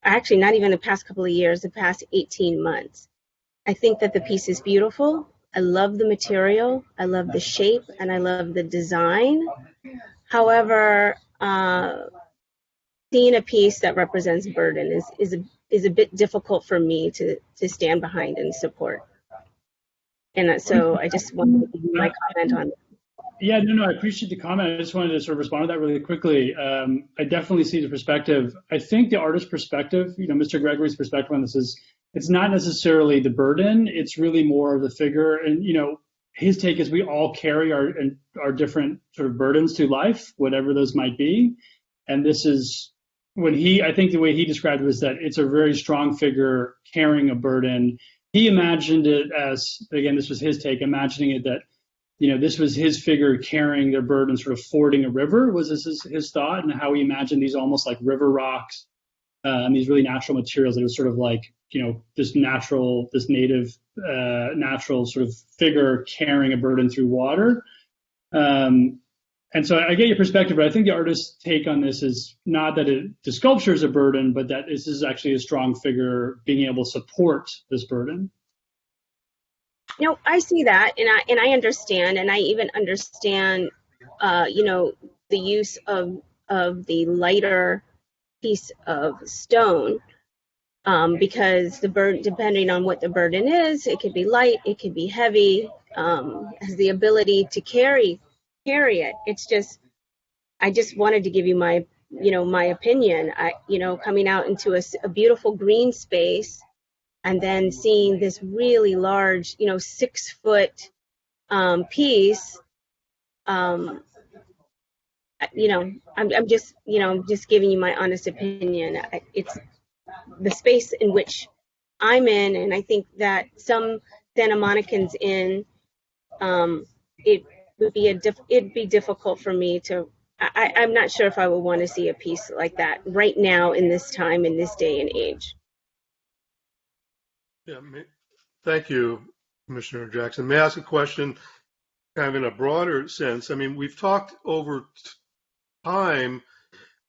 Actually, not even the past couple of years, the past 18 months. I think that the piece is beautiful. I love the material, I love the shape, and I love the design. However, seeing a piece that represents burden is a bit difficult for me to stand behind and support. And so I just wanted to give you my comment on it. Yeah, no, I appreciate the comment. I just wanted to sort of respond to that really quickly. I definitely see the perspective. I think the artist's perspective, Mr. Gregory's perspective on this is, it's not necessarily the burden, it's really more of the figure. And, his take is we all carry our different sort of burdens through life, whatever those might be. And this is I think the way he described it was that it's a very strong figure carrying a burden. He imagined it as, again, this was his take, imagining it that, this was his figure carrying their burden, sort of fording a river, was his thought, and how he imagined these almost like river rocks, and these really natural materials that are sort of like, this native, natural sort of figure carrying a burden through water. And so I get your perspective, but I think the artist's take on this is not that the sculpture is a burden, but that this is actually a strong figure being able to support this burden. I see that, and I understand, and I even understand, the use of the lighter piece of stone, because the burden, depending on what the burden is, it could be light, it could be heavy, has the ability to carry it. It's just, I just wanted to give you my opinion. Coming out into a beautiful green space, and then seeing this really large, 6 foot piece, you know, I'm just, you know, just giving you my honest opinion. It's the space in which I'm in, and I think that some Santa Monicans in, it would be it'd be difficult for me to. I'm not sure if I would want to see a piece like that right now in this time, in this day and age. Yeah, thank you, Commissioner Jackson. May I ask a question kind of in a broader sense? I mean, we've talked over time,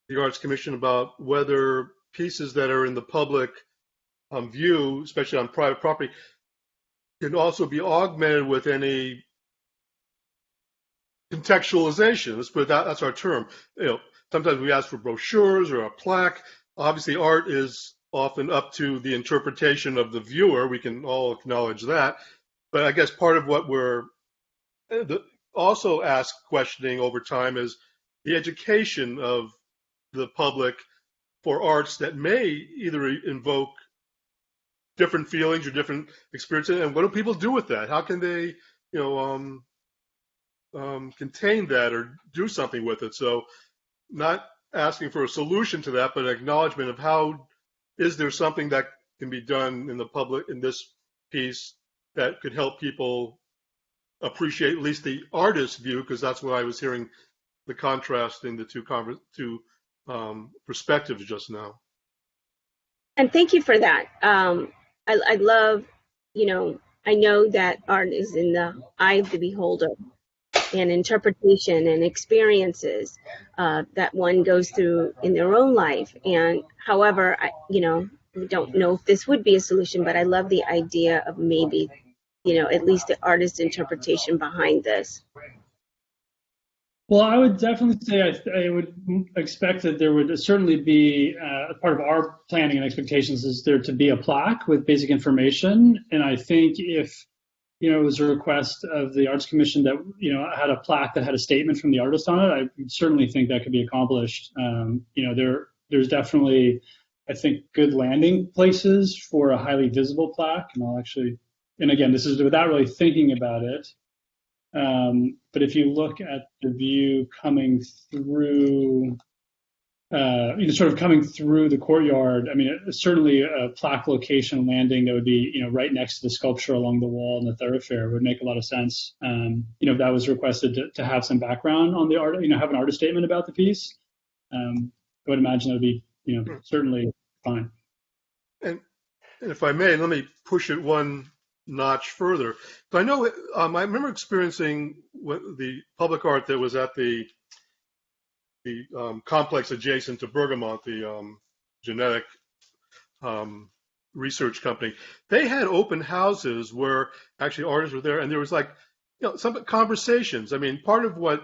the Arts Commission, about whether pieces that are in the public view, especially on private property, can also be augmented with any contextualization. Let's put it that's our term. You know, sometimes we ask for brochures or a plaque. Obviously, art is often up to the interpretation of the viewer. We can all acknowledge that. But I guess part of what we're also asked questioning over time is the education of the public for arts that may either invoke different feelings or different experiences. And what do people do with that? How can they, you know, contain that or do something with it? So not asking for a solution to that, but an acknowledgement of how is there something that can be done in the public in this piece that could help people appreciate at least the artist's view, because that's what I was hearing, the contrast in the two perspectives just now. And thank you for that. I love, you know, I know that art is in the eye of the beholder, and interpretation and experiences that one goes through in their own life. And however, you know, we don't know if this would be a solution, but I love the idea of maybe, you know, at least the artist's interpretation behind this. Well, I would definitely say I would expect that there would certainly be part of our planning and expectations is there to be a plaque with basic information. And I think if, you know, it was a request of the Arts Commission that, you know, had a plaque that had a statement from the artist on it, I certainly think that could be accomplished. You know, there's definitely, I think, good landing places for a highly visible plaque. And I'll actually, and again, this is without really thinking about it. But if you look at the view coming through, you know, sort of coming through the courtyard, I mean, certainly a plaque location landing that would be, you know, right next to the sculpture along the wall in the thoroughfare would make a lot of sense. You know, if that was requested to have some background on the art, you know, have an artist statement about the piece, I would imagine that would be, you know, certainly fine. And if I may, let me push it one notch further. So I know, I remember experiencing the public art that was at the complex adjacent to Bergamot, the genetic research company. They had open houses where actually artists were there, and there was like, you know, some conversations. I mean, part of what,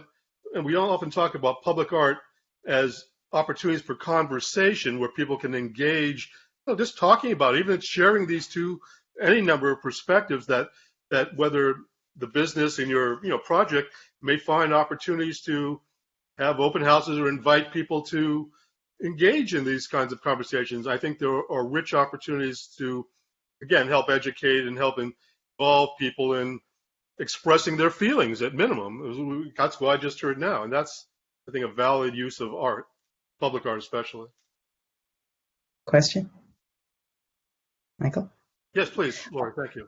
and we don't often talk about public art as opportunities for conversation where people can engage, you know, just talking about it, even sharing these two, any number of perspectives that whether the business in your, you know, project may find opportunities to have open houses or invite people to engage in these kinds of conversations. I think there are rich opportunities to, again, help educate and help involve people in expressing their feelings at minimum. That's what I just heard now. And that's, I think, a valid use of art, public art especially. Question? Michael? Yes, please, Laura, thank you.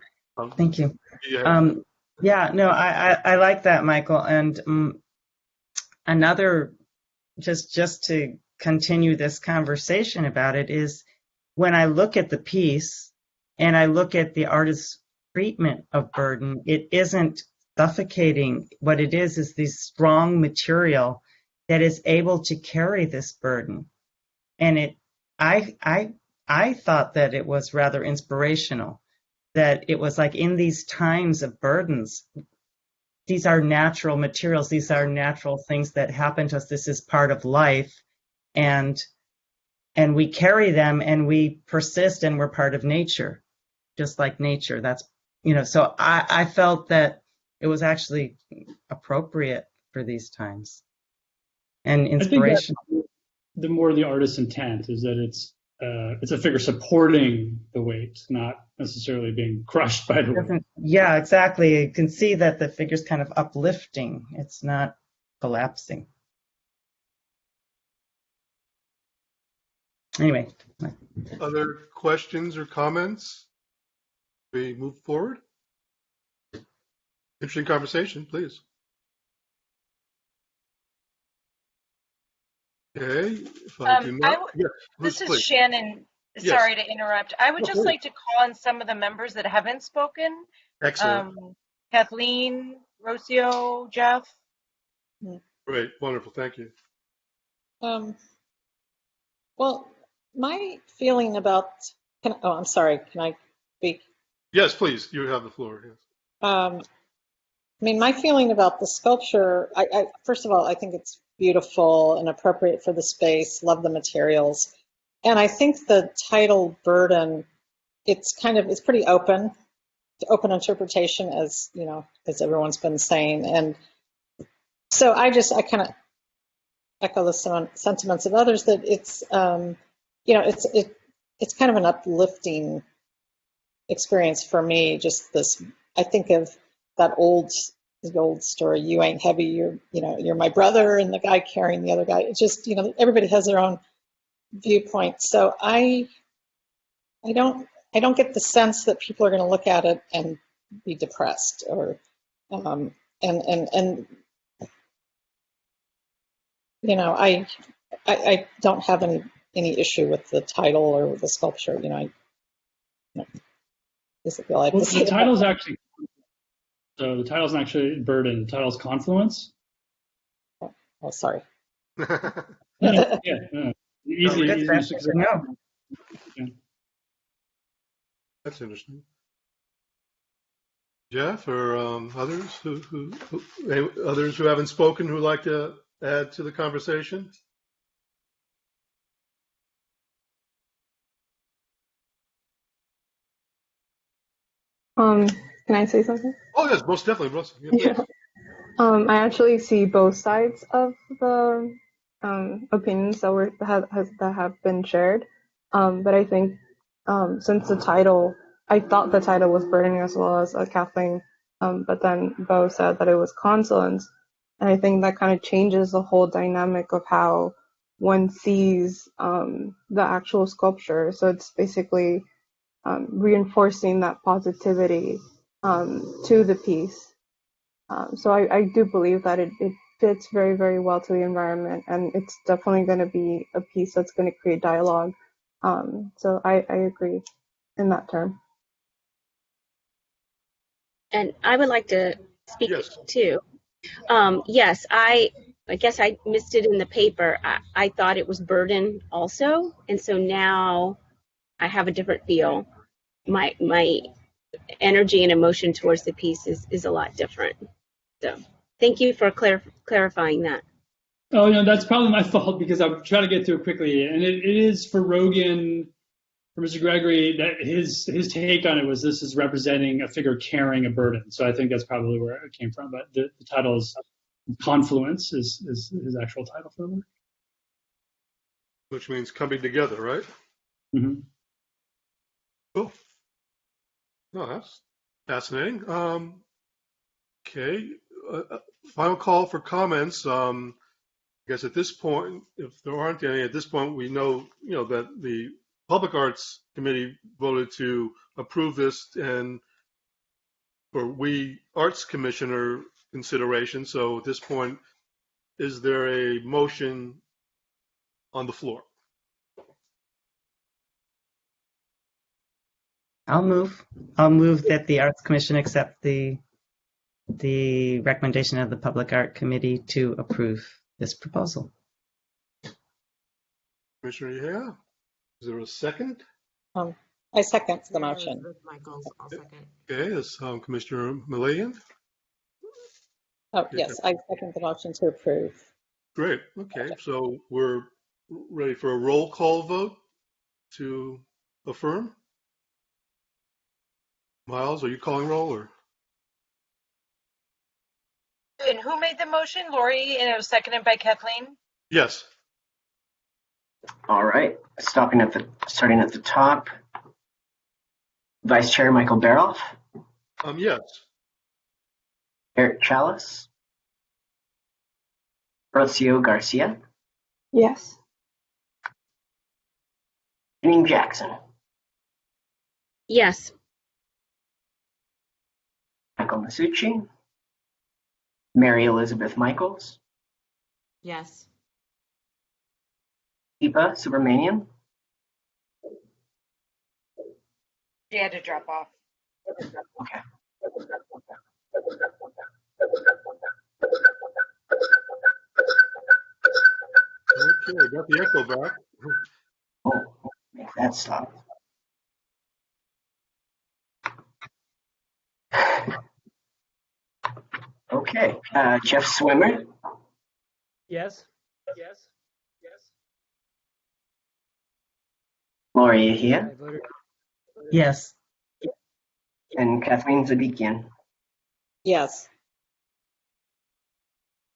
Thank you. Yeah, Yeah, no, I like that, Michael. And another, just to continue this conversation about it, is when I look at the piece and I look at the artist's treatment of burden, it isn't suffocating. What it is this strong material that is able to carry this burden. And I thought that it was rather inspirational, that it was like in these times of burdens, these are natural materials, these are natural things that happen to us. This is part of life, and we carry them and we persist, and we're part of nature, just like nature. That's, you know, so I felt that it was actually appropriate for these times and inspirational. I think that the more the artist's intent is that it's it's a figure supporting the weight, not necessarily being crushed by the weight. Yeah, exactly. You can see that the figure's kind of uplifting. It's not collapsing. Anyway. Other questions or comments? We move forward. Interesting conversation, please. Okay, if I do not. Yeah, This is please. Shannon. Yes. Sorry to interrupt. I would No, just please. like to call on some of the members that haven't spoken. Excellent. Kathleen, Rocio, Jeff. Great, wonderful, thank you. Well, my feeling about, I'm sorry, can I speak? Yes, please, you have the floor. Yes. I mean, my feeling about the sculpture, first of all, I think it's beautiful and appropriate for the space, love the materials. And I think the title burden, it's pretty open interpretation, as you know, as everyone's been saying. And so I kind of echo the sentiments of others that it's, it's kind of an uplifting experience for me. Just this, I think of the old story, you ain't heavy, you're my brother, and the guy carrying the other guy. It's just, everybody has their own viewpoint. So I don't get the sense that people are going to look at it and be depressed or, and I don't have any issue with the title or with the sculpture. The title's actually, so the title's not actually burden. The title's confluence. Oh, sorry. Yeah. Easy. No. Yeah. That's interesting. Jeff or others others who haven't spoken who would like to add to the conversation? Can I say something? Oh yes, most definitely. Yeah. I actually see both sides of the opinions that have been shared. But I think since the title, I thought the title was burdening as well as Kathleen, but then Bo said that it was consonance, and I think that kind of changes the whole dynamic of how one sees the actual sculpture. So it's basically reinforcing that positivity to the piece. So I do believe that it fits very, very well to the environment, and it's definitely going to be a piece that's going to create dialogue. So I agree in that term. And I would like to speak too. Yes, I guess I missed it in the paper. I thought it was burden also, and so now I have a different feel. My energy and emotion towards the piece is a lot different. So thank you for clarifying that. Oh, no, that's probably my fault because I'm trying to get through it quickly. And it is for Rogan, for Mr. Gregory, that his take on it was this is representing a figure carrying a burden. So I think that's probably where it came from. But the title is Confluence is his actual title for the work. Which means coming together, right? Mm-hmm. Cool. No, that's fascinating. Okay. Final call for comments. I guess at this point, if there aren't any, at this point we know, that the Public Arts Committee voted to approve this and for we Arts Commissioner consideration. So at this point, is there a motion on the floor? I'll move that the Arts Commission accept the recommendation of the Public Art Committee to approve this proposal. Commissioner Yehia, is there a second? I second the motion. I'll second. Okay, this Commissioner Malayan. Oh, yes, I second the motion to approve. Great. Okay, so we're ready for a roll call vote to affirm. Miles, are you calling roll or? And who made the motion? Lori, and it was seconded by Kathleen? Yes. All right, starting at the top. Vice Chair Michael Baroff, Yes. Eric Chalice, Rocio Garcia, Yes. Janine Jackson, Yes. Michael Masucci, Mary Elizabeth Michaels, Yes. Deepa Subramanian, She had to drop off. okay, Okay, got the echo back. make that stop. Okay, Jeff Swimmer, Yes. Lori Yahia, I voted. Yes. and Kathleen Zabikian. Yes.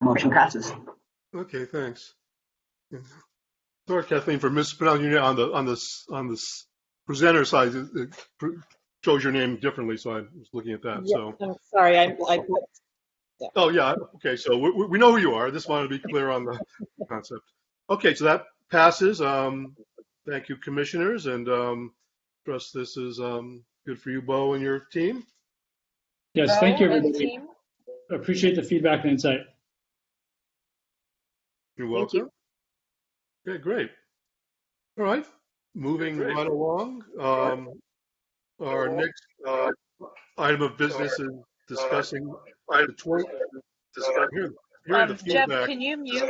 Motion passes. Okay, thanks. Sorry, Kathleen, for mispronouncing your name on the presenter side. It shows your name differently, so I was looking at that. Yeah, So. I'm sorry. I yeah. Oh yeah. Okay, so we know who you are. Just wanted to be clear on the concept. Okay, so that passes. Thank you, commissioners, and trust this is good for you, Bo, and your team. Yes, thank you, Bo and everybody. team? Appreciate the feedback and insight. You're Thank you. welcome. Okay, great. All right, moving right along. Our next item of business is discussing the 20. Hearing the Jeff, feedback. can you mute?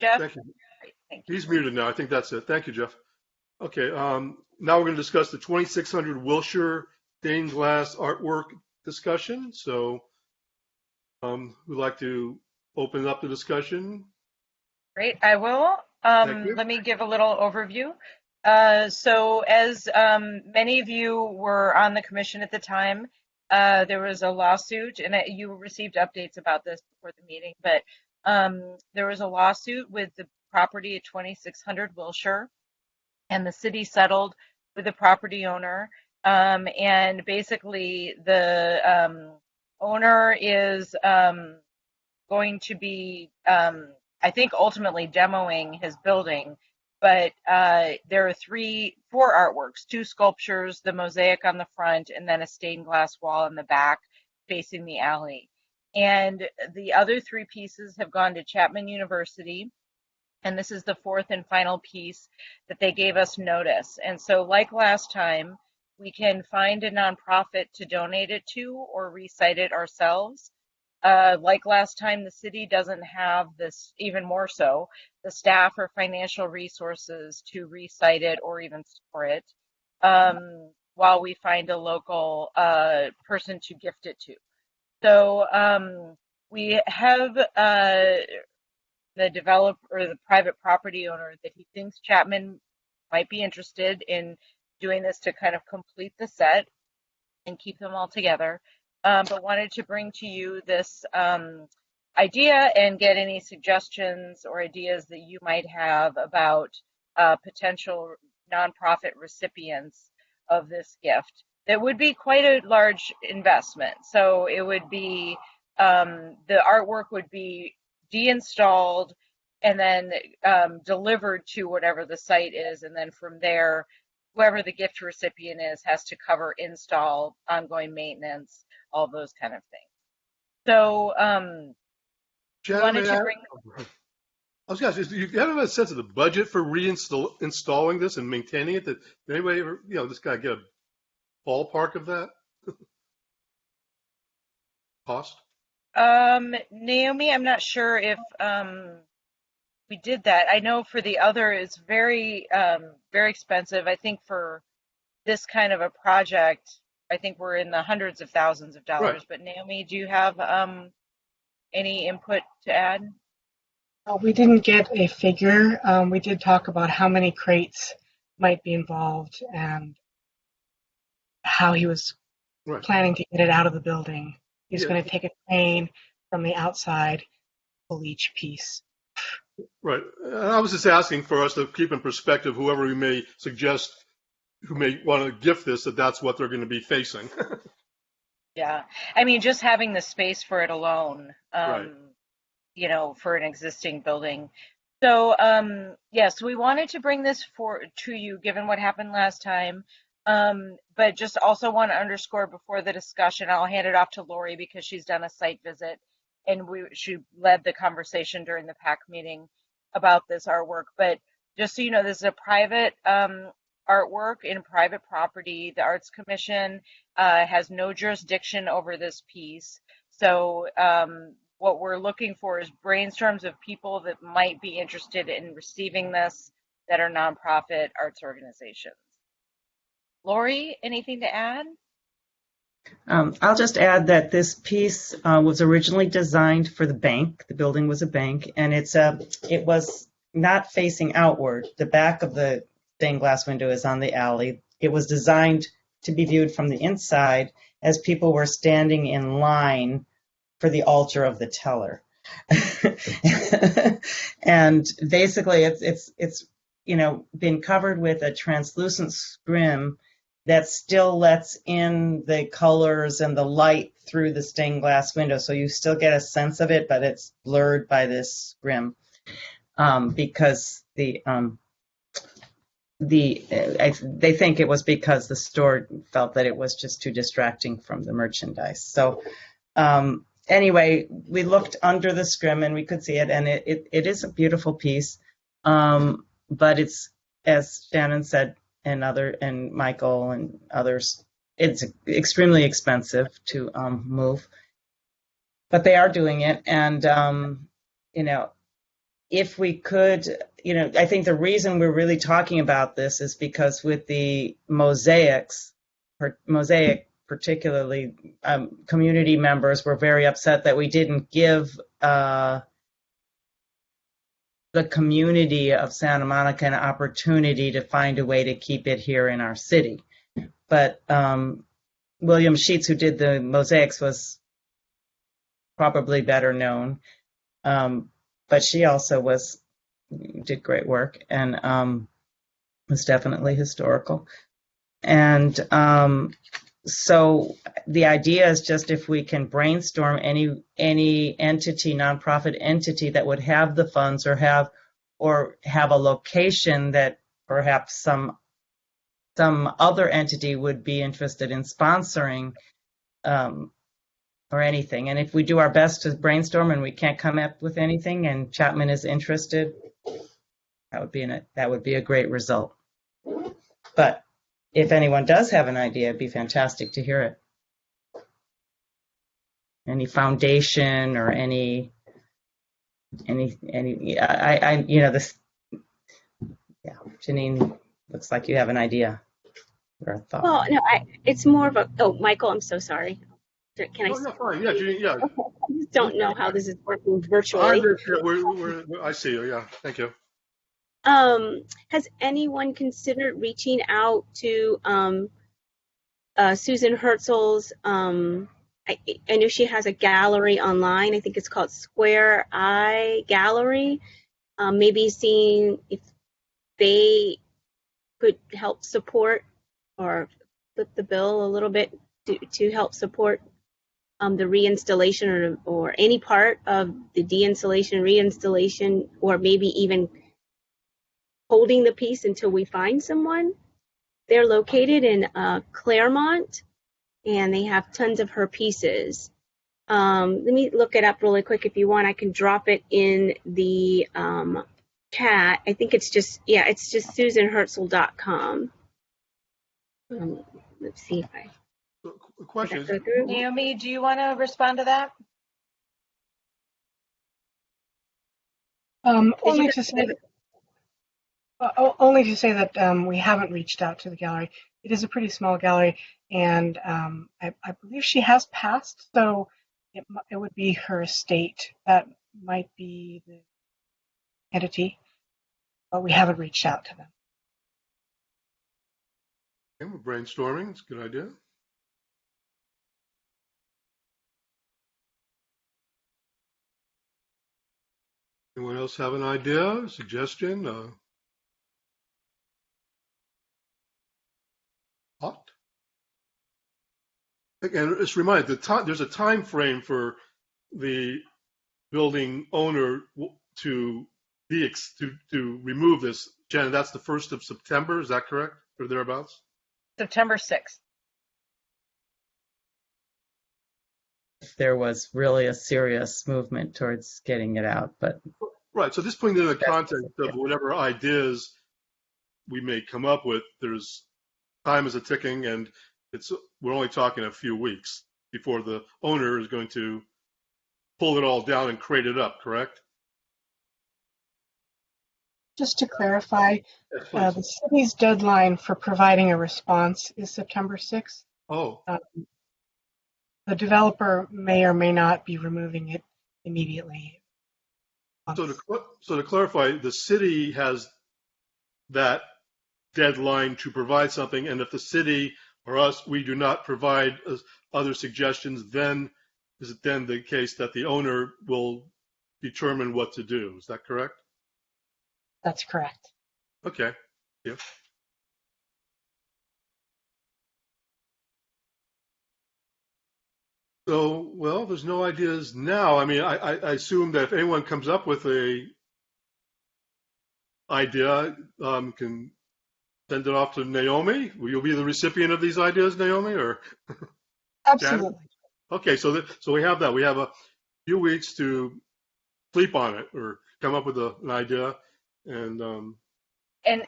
Jeff? Thank you. He's muted now. I think that's it. Thank you, Jeff. Okay, now we're going to discuss the 2600 Wilshire stained glass artwork discussion. So who'd like to open up the discussion? Great, I will. Thank you. Let me give a little overview. So as many of you were on the commission at the time, there was a lawsuit, and you received updates about this before the meeting, but there was a lawsuit with the property at 2600 Wilshire, and the city settled with the property owner. And basically, the owner is going to be, I think, ultimately demoing his building. But there are four artworks, 2 sculptures, the mosaic on the front, and then a stained glass wall in the back facing the alley. And the other 3 pieces have gone to Chapman University. And this is the 4th and final piece that they gave us notice. And so like last time, we can find a nonprofit to donate it to or recite it ourselves. Like last time, the city doesn't have this, even more so, the staff or financial resources to recite it or even store it, while we find a local person to gift it to. So we have the developer or the private property owner that he thinks Chapman might be interested in doing this to kind of complete the set and keep them all together. But wanted to bring to you this idea and get any suggestions or ideas that you might have about potential nonprofit recipients of this gift. That would be quite a large investment. So it would be, the artwork would be de-installed and then delivered to whatever the site is. And then from there, whoever the gift recipient is has to cover install, ongoing maintenance, all those kind of things. So wanted to bring. I was going to ask, do you have a sense of the budget for reinstalling this and maintaining it? That anybody ever, just kind of get a ballpark of that cost? Naomi, I'm not sure if we did that. I know for the other, it's very, very expensive. I think for this kind of a project, I think we're in the hundreds of thousands of dollars. Right. But Naomi, do you have any input to add? We didn't get a figure. We did talk about how many crates might be involved and how he was planning to get it out of the building. He's going to take a train from the outside, pull each piece. Right. And I was just asking for us to keep in perspective whoever we may suggest who may want to gift this, that that's what they're going to be facing. Yeah. I mean, just having the space for it alone, Right. you know, for an existing building. So, yes, we wanted to bring this to you, given what happened last time. But just also want to underscore before the discussion, I'll hand it off to Lori because she's done a site visit and she led the conversation during the PAC meeting about this artwork. But just so you know, this is a private artwork in private property. The Arts Commission has no jurisdiction over this piece. So what we're looking for is brainstorms of people that might be interested in receiving this that are nonprofit arts organizations. Lori, anything to add? I'll just add that this piece was originally designed for the bank. The building was a bank, and it was not facing outward. The back of the stained glass window is on the alley. It was designed to be viewed from the inside as people were standing in line for the altar of the teller. And basically it's been covered with a translucent scrim that still lets in the colors and the light through the stained glass window, so you still get a sense of it, but it's blurred by this scrim because they think it was because the store felt that it was just too distracting from the merchandise. So anyway, we looked under the scrim and we could see it, and it is a beautiful piece, but it's, as Shannon said, and Michael and others, it's extremely expensive to move. But they are doing it, and if we could, I think the reason we're really talking about this is because with the mosaic particularly, community members were very upset that we didn't give the community of Santa Monica an opportunity to find a way to keep it here in our city. But William Sheets, who did the mosaics, was probably better known. But she also did great work and was definitely historical. And so the idea is just if we can brainstorm any entity, nonprofit entity that would have the funds or have a location that perhaps some other entity would be interested in sponsoring or anything. And if we do our best to brainstorm and we can't come up with anything and Chapman is interested, that would be a great result. But if anyone does have an idea, it'd be fantastic to hear it. Any foundation or Janine, looks like you have an idea or a thought. Well, no, it's more of Michael, I'm so sorry. Can I? Oh, yeah, fine. Yeah, Janine, yeah. I just don't know how this is working virtually. I see you. Yeah, thank you. Has anyone considered reaching out to Susan Herzl's? I know she has a gallery online. I think it's called Square Eye Gallery. Maybe seeing if they could help support or flip the bill a little bit to help support the reinstallation or any part of the deinstallation, reinstallation, or maybe even holding the piece until we find someone. They're located in Claremont, and they have tons of her pieces. Let me look it up really quick. If you want, I can drop it in the chat. I think it's just susanherzl.com. Let's see if I question. Naomi, do you want to respond to that? Only to say that we haven't reached out to the gallery. It is a pretty small gallery, and I believe she has passed, so it would be her estate that might be the entity, but we haven't reached out to them. Okay, we're brainstorming. It's a good idea. Anyone else have an idea, suggestion? Thought? Again, just remind there's a time frame for the building owner to remove this. Jen, that's the 1st of September. Is that correct, or thereabouts? September 6th. If there was really a serious movement towards getting it out, but right. So just putting it in the context of whatever ideas we may come up with, there's time is a ticking, and we're only talking a few weeks before the owner is going to pull it all down and crate it up, correct? Just to clarify, the city's deadline for providing a response is September 6th. Oh. The developer may or may not be removing it immediately. So to clarify, the city has that deadline to provide something, and if the city or us, we do not provide other suggestions, then is it then the case that the owner will determine what to do? Is that correct? That's correct. Okay. Yeah. So, well, there's no ideas now. I mean, I assume that if anyone comes up with a idea, can send it off to Naomi. Will you be the recipient of these ideas, Naomi, or? Absolutely. Okay, so we have that. We have a few weeks to sleep on it or come up with an idea, and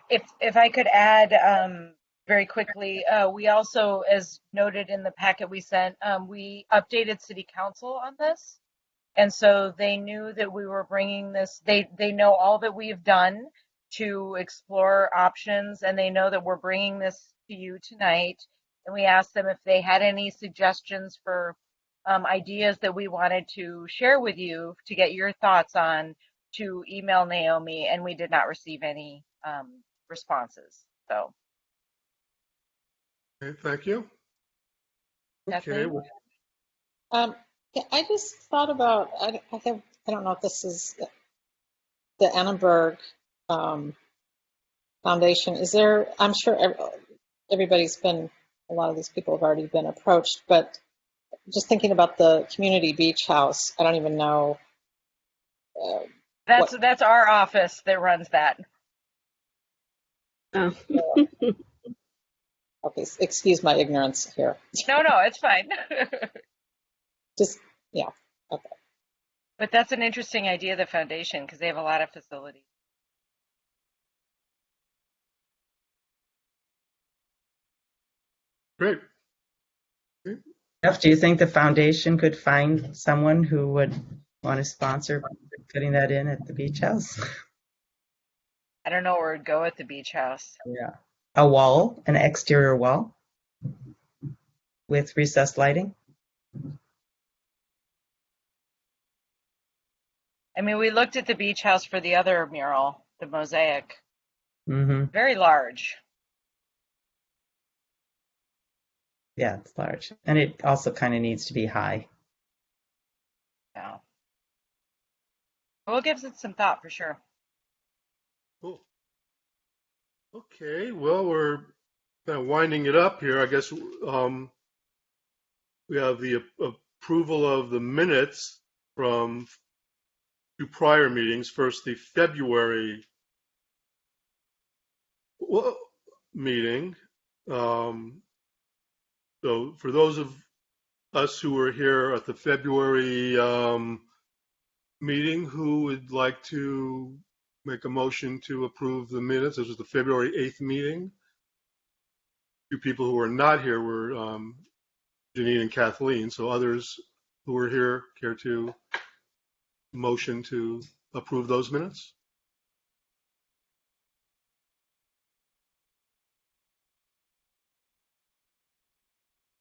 if I could add very quickly, we also, as noted in the packet we sent, we updated City Council on this, and so they knew that we were bringing this. They know all that we've done to explore options, and they know that we're bringing this to you tonight. And we asked them if they had any suggestions for ideas that we wanted to share with you to get your thoughts on, to email Naomi, and we did not receive any responses. So. Okay, thank you. Okay. I just thought about, I don't know if this is the Annenberg Foundation. Is there, I'm sure everybody's been, a lot of these people have already been approached, but just thinking about the community beach house, I don't even know. That's our office that runs that. Oh. Okay, excuse my ignorance here. No, it's fine. Just, yeah, okay. But that's an interesting idea, the foundation, because they have a lot of facilities. Great. Jeff, do you think the foundation could find someone who would want to sponsor putting that in at the beach house? I don't know where it'd go at the beach house. Yeah. A wall, an exterior wall with recessed lighting? I mean, we looked at the beach house for the other mural, the mosaic. Mm-hmm. Very large. Yeah, it's large. And it also kind of needs to be high. Yeah. We'll give it some thought for sure. Cool. Okay, well, we're kind of winding it up here. I guess we have the approval of the minutes from two prior meetings. First, the February meeting. So for those of us who were here at the February meeting, who would like to make a motion to approve the minutes? This was the February 8th meeting. Two people who were not here were Janine and Kathleen. So others who were here care to motion to approve those minutes?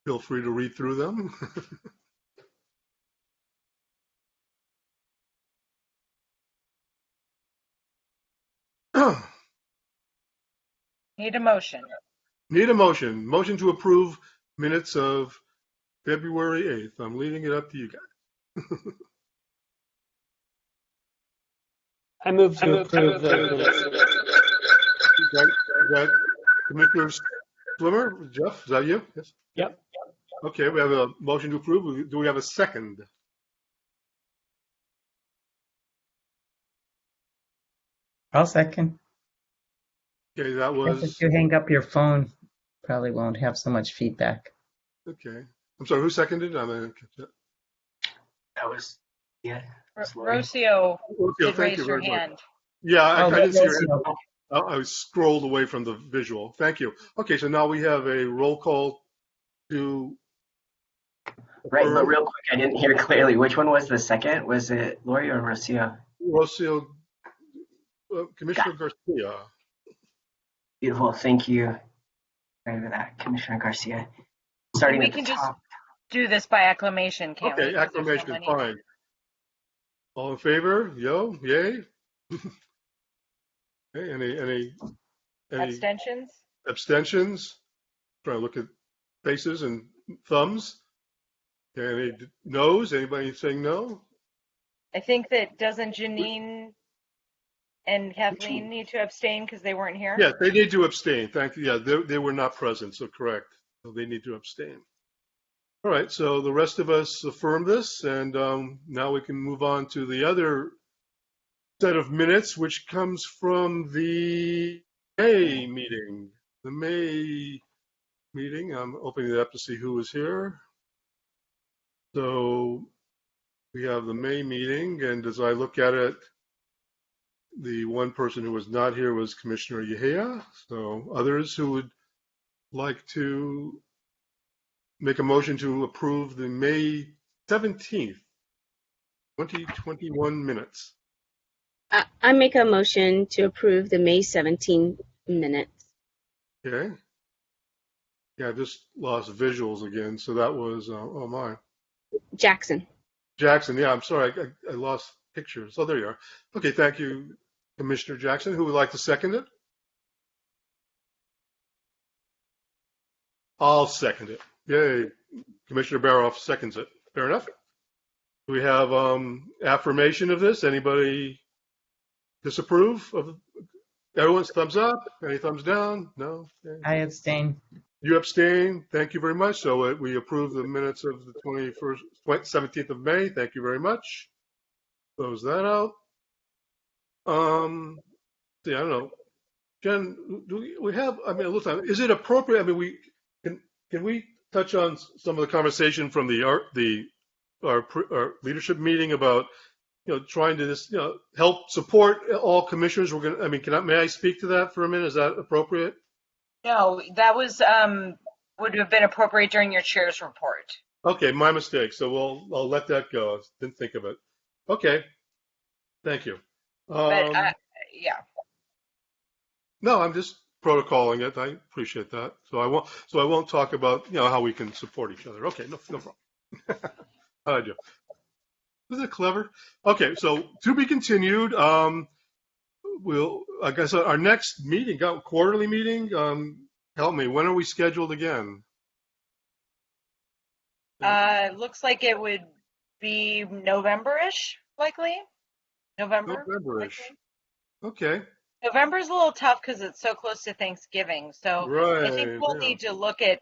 Feel free to read through them. Need a motion. Need a motion. Motion to approve minutes of February 8th. I'm leaving it up to you guys. I move to approve the minutes. Is that Commissioner Swimmer? Jeff, is that you? Yes. Yep. Okay, we have a motion to approve. Do we have a second? I'll second. Okay, that If was, you hang up your phone, probably won't have so much feedback. okay. I'm sorry, who seconded? I'm gonna catch that. That was, yeah. Rocio did Thank raise you your very much. hand. Yeah, I Oh, didn't see your hand. Rocio. I was scrolled away from the visual. Thank you. Okay, so now we have a roll call to. Right, but real quick, I didn't hear clearly. Which one was the second? Was it Lori or Rocio? Rocio, Commissioner Garcia. Beautiful. Thank you. Sorry for that, Commissioner Garcia. Starting We at the can just top. do this by acclamation, can't we? Okay, 'Cause there's so acclamation, many. fine. All in favor? Yo, yay? Okay, any Abstentions? abstentions? Trying to look at faces and thumbs. Okay, any no's? Anybody saying no? I think that doesn't Janine and Kathleen need to abstain because they weren't here? Yeah, they need to abstain. Thank you. Yeah, they were not present, so correct. So they need to abstain. All right, so the rest of us affirm this, and now we can move on to the other set of minutes, which comes from the May meeting. The May meeting, I'm opening it up to see who was here. So we have the May meeting, and as I look at it, the one person who was not here was Commissioner Yehia. So others who would like to make a motion to approve the May 17th, 2021 minutes. I make a motion to approve the May 17 minutes. Okay. Yeah, I just lost visuals again. So that was, oh my. Jackson. Jackson, yeah, I'm sorry. I lost pictures. Oh, there you are. Okay, thank you, Commissioner Jackson. Who would like to second it? I'll second it. Yay. Commissioner Baroff seconds it. Fair enough. Do we have affirmation of this? Anybody disapprove of everyone's thumbs up? Any thumbs down? No? Okay. I abstain. You abstain. Thank you very much. So we approve the minutes of the 17th of May. Thank you very much. Close that out. See, I don't know. Jen, do we have, I mean, a little time. Is it appropriate? I mean, can we touch on some of the conversation from our leadership meeting about, trying to just, help support all commissioners? May I speak to that for a minute? Is that appropriate? No, that was would have been appropriate during your chair's report. Okay, my mistake. So I'll let that go. I didn't think of it. Okay, thank you. But yeah. No, I'm just protocoling it. I appreciate that. So I won't talk about how we can support each other. Okay, no problem. How'd I do? Isn't it clever? Okay, so to be continued. I guess our next meeting, quarterly meeting. Help me. When are we scheduled again? Looks like it would be November-ish, likely. November-ish. Okay. November's a little tough because it's so close to Thanksgiving. So right, I think we'll need to look at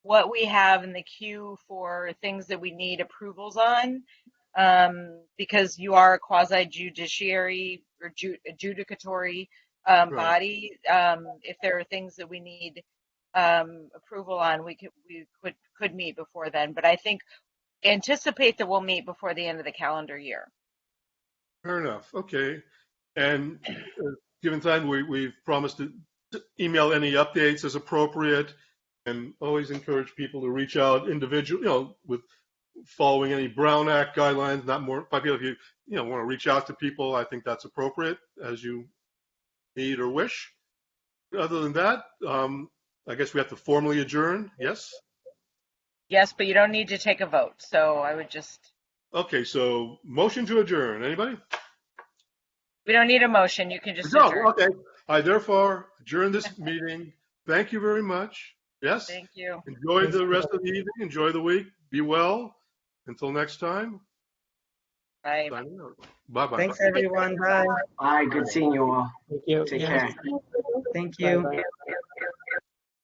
what we have in the queue for things that we need approvals on, because you are a quasi-judiciary or adjudicatory body. If there are things that we need approval on, we could meet before then. But I think anticipate that we'll meet before the end of the calendar year. Fair enough. Okay. And given time, we've promised to email any updates as appropriate, and always encourage people to reach out individually, with following any Brown Act guidelines, not more popular. If you, want to reach out to people, I think that's appropriate as you need or wish. Other than that, I guess we have to formally adjourn. Yes? Yes, but you don't need to take a vote. So I would just. Okay, so motion to adjourn. Anybody? We don't need a motion. You can just No, adjourn. okay. I therefore adjourn this meeting. Thank you very much. Yes? Thank you. Enjoy the rest of the evening. Enjoy the week. Be well. Until next time. Bye. Bye-bye. Thanks, everyone. Bye. Bye. Good seeing you all. Thank you. Take Yeah. care. Thank you. Bye-bye.